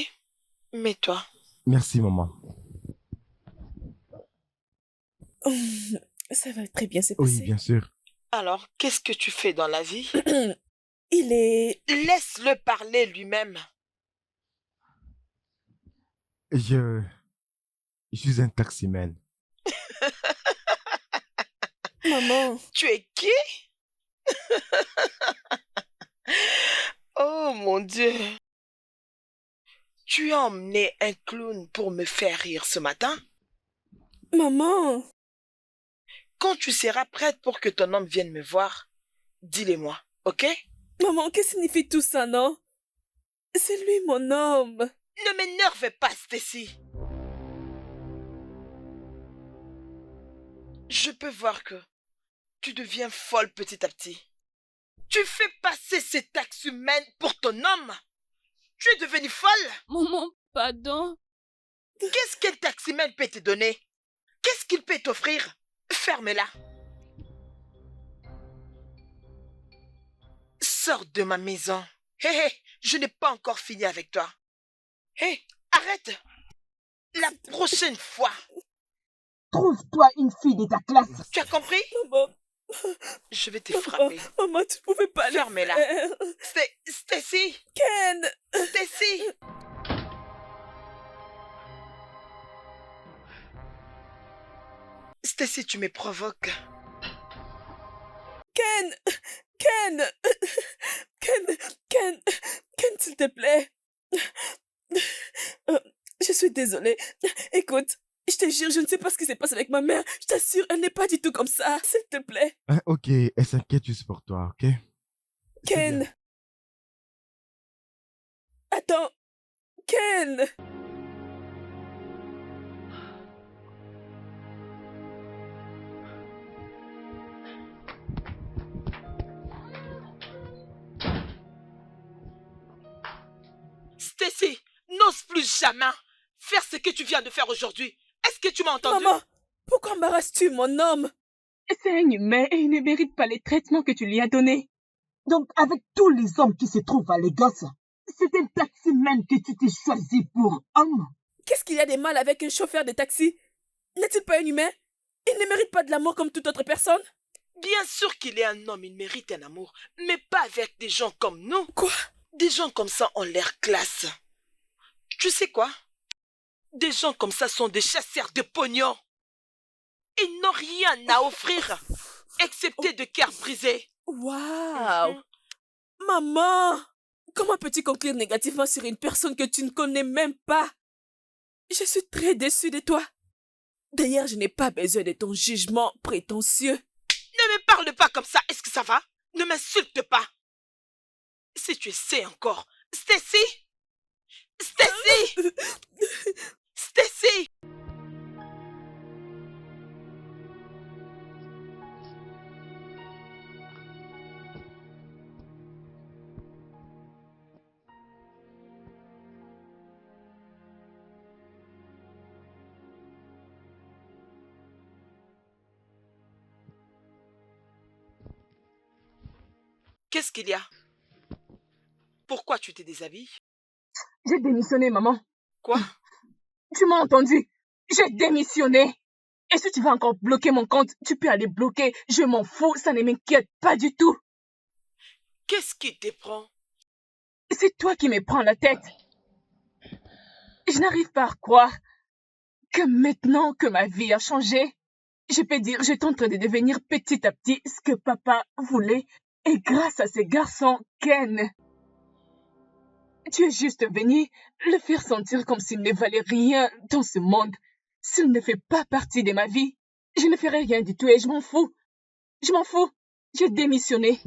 mets-toi. Merci, maman. Ça va très bien se passer. Oui, bien sûr. Alors, qu'est-ce que tu fais dans la vie? Il est... Laisse-le parler lui-même. Je suis un taximan. Maman. Tu es qui? Oh mon Dieu. Tu as emmené un clown pour me faire rire ce matin? Maman! Quand tu seras prête pour que ton homme vienne me voir, dis-le-moi, ok? Maman, qu'est-ce que signifie tout ça, non? C'est lui mon homme. Ne m'énerve pas, Stacy. Je peux voir que tu deviens folle petit à petit. Tu fais passer ces taxes humaines pour ton homme. Tu es devenue folle. Maman, pardon. Qu'est-ce qu'un taximène peut te donner? Qu'est-ce qu'il peut t'offrir? Ferme-la. Sors de ma maison. Hé, hé, je n'ai pas encore fini avec toi. Hé, arrête. La prochaine fois. Trouve-toi une fille de ta classe. Tu as compris? Maman. Je vais te frapper. Maman, tu pouvais pas le Ferme-la. faire. Stacy. Ken. Stacy. Stacy, tu me provoques. Ken. Ken. Ken. Ken. Ken, s'il te plaît. Je suis désolée. Écoute, je te jure, je ne sais pas ce qui s'est passé avec ma mère. Je t'assure, elle n'est pas du tout comme ça. S'il te plaît. Ok, elle s'inquiète juste pour toi, ok? Ken. Attends. Ken. Stacy, n'ose plus jamais faire ce que tu viens de faire aujourd'hui. Est-ce que tu m'as entendu? Maman, pourquoi embarrasses-tu mon homme? C'est un humain et il ne mérite pas les traitements que tu lui as donnés. Donc, avec tous les hommes qui se trouvent à Lagos, c'est un taximène que tu t'es choisi pour homme? Qu'est-ce qu'il y a de mal avec un chauffeur de taxi? N'est-il pas un humain? Il ne mérite pas de l'amour comme toute autre personne? Bien sûr qu'il est un homme, il mérite un amour, mais pas avec des gens comme nous. Quoi? Des gens comme ça ont l'air classe. Tu sais quoi? Des gens comme ça sont des chasseurs de pognon. Ils n'ont rien à offrir, excepté de cœur brisé. Waouh! Maman! Comment peux-tu conclure négativement sur une personne que tu ne connais même pas? Je suis très déçue de toi. D'ailleurs, je n'ai pas besoin de ton jugement prétentieux. Ne me parle pas comme ça, est-ce que ça va? Ne m'insulte pas. Si tu sais encore, Stacy! Stacy! Stacy! Qu'est-ce qu'il y a? Pourquoi tu te déshabilles? J'ai démissionné, maman. Quoi? Tu m'as entendu? J'ai démissionné. Et si tu vas encore bloquer mon compte, tu peux aller bloquer. Je m'en fous, ça ne m'inquiète pas du tout. Qu'est-ce qui te prend? C'est toi qui me prends la tête. Je n'arrive pas à croire que maintenant que ma vie a changé, je peux dire, je tente de devenir petit à petit ce que papa voulait. Et grâce à ce garçon, Ken, tu es juste venu le faire sentir comme s'il ne valait rien dans ce monde. S'il ne fait pas partie de ma vie, je ne ferai rien du tout et je m'en fous. Je m'en fous. J'ai démissionné.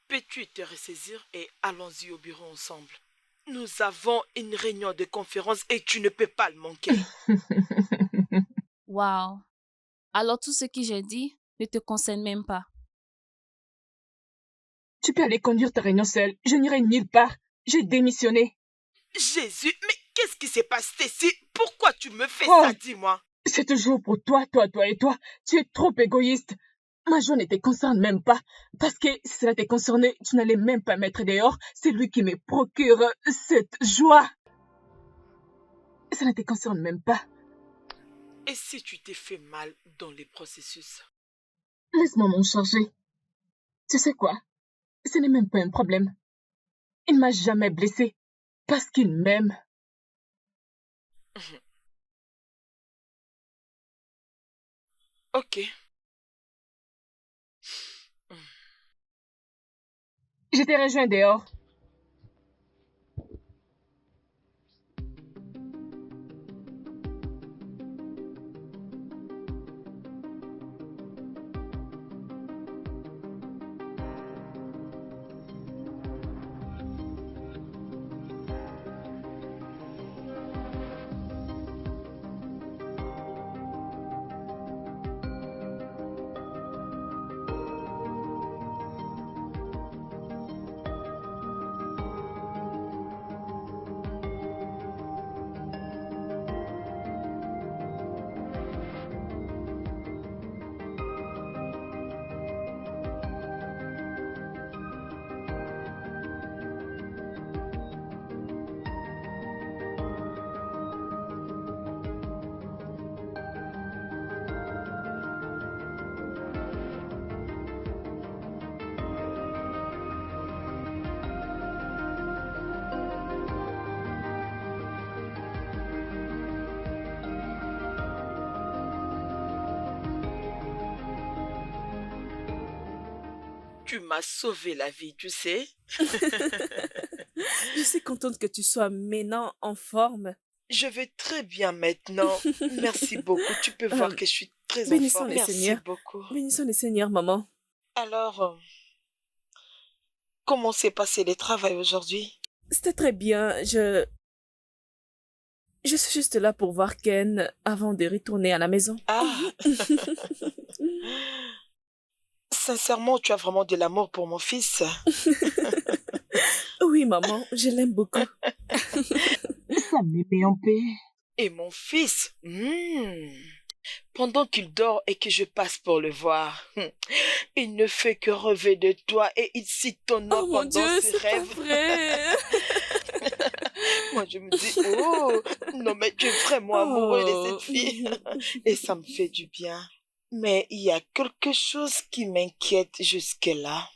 Peux-tu te ressaisir et allons-y au bureau ensemble? Nous avons une réunion de conférence et tu ne peux pas le manquer. Wow. Alors tout ce que j'ai dit ne te concerne même pas. Tu peux aller conduire ta réunion seule. Je n'irai nulle part. J'ai démissionné. Jésus, mais qu'est-ce qui s'est passé, Stacy? Pourquoi tu me fais Oh, ça, dis-moi? c'est toujours pour toi, toi et toi. Tu es trop égoïste. Ma joie ne te concerne même pas. Parce que si cela te concernait, tu n'allais même pas mettre dehors. C'est lui qui me procure cette joie. Ça ne te concerne même pas. Et si tu t'es fait mal dans les processus? Laisse-moi m'en charger. Tu sais quoi? Ce n'est même pas un problème. Il ne m'a jamais blessé. Parce qu'il m'aime. Ok. Je t'ai rejoint dehors. Tu m'as sauvé la vie, tu sais. Je suis contente que tu sois maintenant en forme. Je vais très bien maintenant. Merci beaucoup. Tu peux voir que je suis très en Bénissons forme. les Merci Seigneurs. beaucoup. Bénissons les Seigneurs, maman. Alors, comment s'est passé le travail aujourd'hui? C'était très bien. Je suis juste là pour voir Ken avant de retourner à la maison. Ah. Sincèrement, tu as vraiment de l'amour pour mon fils. Oui, maman, je l'aime beaucoup. Ça me met en paix. Et mon fils, pendant qu'il dort et que je passe pour le voir, il ne fait que rêver de toi et il cite ton nom Oh mon pendant Dieu, ses c'est pas rêves. vrai. Moi, je me dis, oh, non, mais tu es vraiment amoureux de cette fille. Et ça me fait du bien. Mais il y a quelque chose qui m'inquiète jusque-là.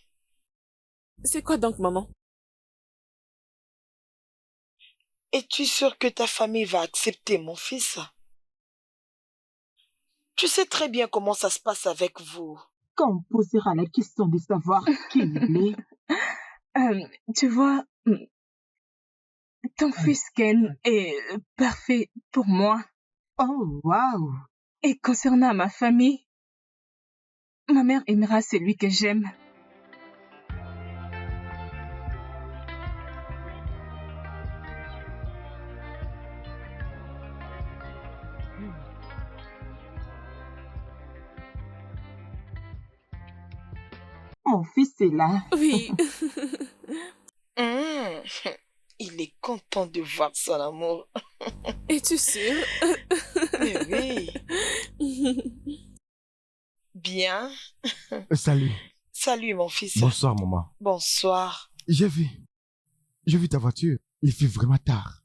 C'est quoi donc, maman? Es-tu sûr que ta famille va accepter mon fils? Tu sais très bien comment ça se passe avec vous. Quand on posera la question de savoir qui il est. Tu vois, ton fils Ken est parfait pour moi. Oh, waouh! Et concernant ma famille, ma mère aimera celui que j'aime. Mon fils est là. Oui. Il est content de voir son amour. Es-tu sûre? Mais oui. Bien. Salut. Salut, mon fils. Bonsoir, maman. Bonsoir. J'ai vu ta voiture. Il fait vraiment tard.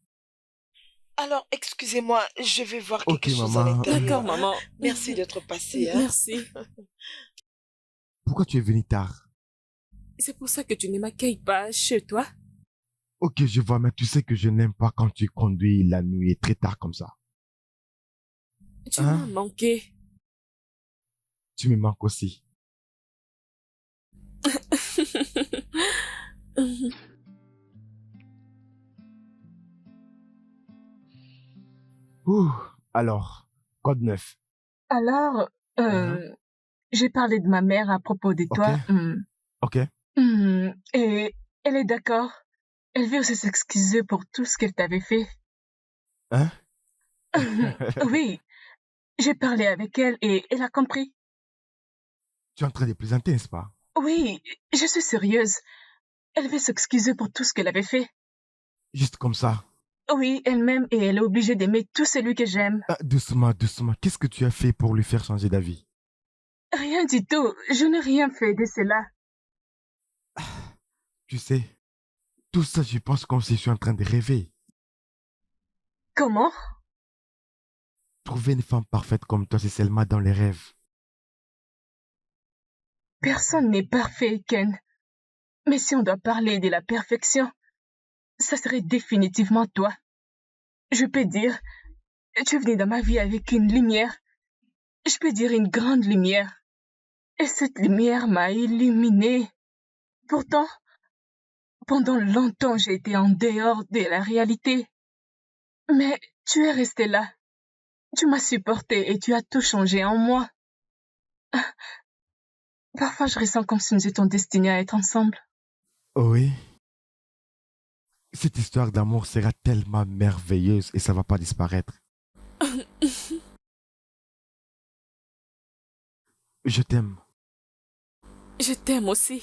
Alors, excusez-moi, je vais voir quelque chose maman. à l'intérieur. D'accord, maman. Merci d'être passé. Merci. Pourquoi tu es venu tard? C'est pour ça que tu ne m'accueilles pas chez toi? Ok, je vois, mais tu sais que je n'aime pas quand tu conduis la nuit et très tard comme ça. Tu m'as manqué. Tu me manques aussi. Ouh, alors, code 9. Alors, j'ai parlé de ma mère à propos de toi. Ok. Et elle est d'accord. Elle veut aussi s'excuser pour tout ce qu'elle t'avait fait. Hein? Oui, j'ai parlé avec elle et elle a compris. Tu es en train de plaisanter, n'est-ce pas? Oui, je suis sérieuse. Elle veut s'excuser pour tout ce qu'elle avait fait. Juste comme ça. Oui, elle-même, et elle est obligée d'aimer tout celui que j'aime. Ah, doucement, doucement. Qu'est-ce que tu as fait pour lui faire changer d'avis? Rien du tout. Je n'ai rien fait de cela. Tu sais, tout ça, je pense comme si je suis en train de rêver. Comment? Trouver une femme parfaite comme toi, c'est seulement dans les rêves. Personne n'est parfait, Ken. Mais si on doit parler de la perfection, ça serait définitivement toi. Je peux dire, tu es venu dans ma vie avec une lumière. Je peux dire une grande lumière. Et cette lumière m'a illuminée. Pourtant, pendant longtemps, j'ai été en dehors de la réalité. Mais tu es resté là. Tu m'as supporté et tu as tout changé en moi. Parfois, je ressens comme si nous étions destinés à être ensemble. Oui. Cette histoire d'amour sera tellement merveilleuse et ça va pas disparaître. Je t'aime. Je t'aime aussi.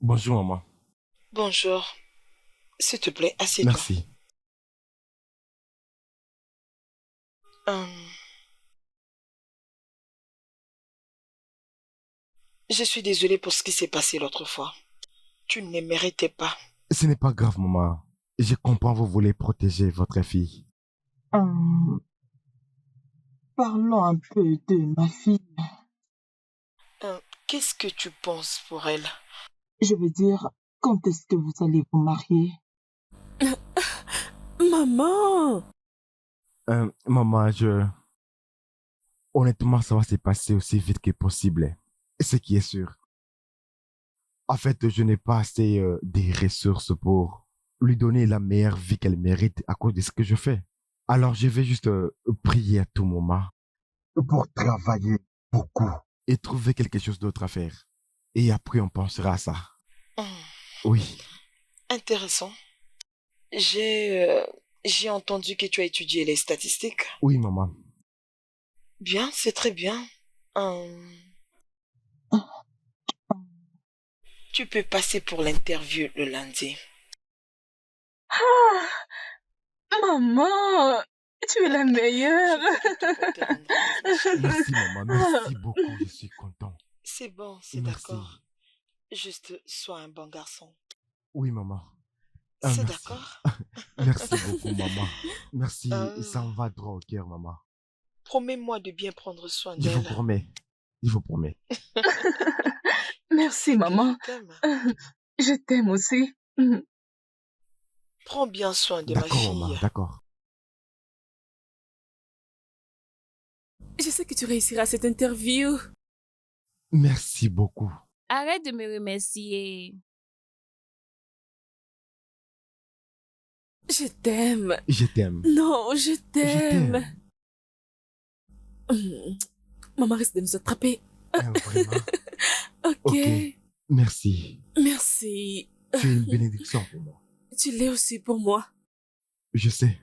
Bonjour, maman. Bonjour. S'il te plaît, assieds-toi. Merci. Je suis désolée pour ce qui s'est passé l'autre fois. Tu ne les méritais pas. Ce n'est pas grave, maman. Je comprends, vous voulez protéger votre fille. Parlons un peu de ma fille. Qu'est-ce que tu penses pour elle? Je veux dire, quand est-ce que vous allez vous marier? Maman! Maman, honnêtement, ça va se passer aussi vite que possible. Ce qui est sûr. En fait, je n'ai pas assez des ressources pour lui donner la meilleure vie qu'elle mérite à cause de ce que je fais. Alors, je vais juste prier à tout moment Pour travailler beaucoup. et trouver quelque chose d'autre à faire. Et après, on pensera à ça. Oui. Intéressant. J'ai entendu que tu as étudié les statistiques. Oui, maman. Bien, c'est très bien. Tu peux passer pour l'interview le lundi. Ah, maman, tu es la meilleure. Merci, maman. Merci beaucoup. Je suis content. C'est bon, c'est Merci. d'accord. Juste, sois un bon garçon. Oui, maman. C'est Merci. d'accord. Merci beaucoup, maman. Merci. Ah. Ça me va droit au cœur, maman. Promets-moi de bien prendre soin Je vous d'elle. promets. Je vous promets. Merci, maman. Je t'aime. Je t'aime aussi. Prends bien soin de ma D'accord, maman. fille. D'accord. Je sais que tu réussiras cette interview. Merci beaucoup. Arrête de me remercier. Je t'aime. Je t'aime. Non, je t'aime. t'aime. Maman risque de nous attraper. Vraiment. Ok. Ok. Merci. Merci. Tu es une bénédiction pour moi. Tu l'es aussi pour moi. Je sais.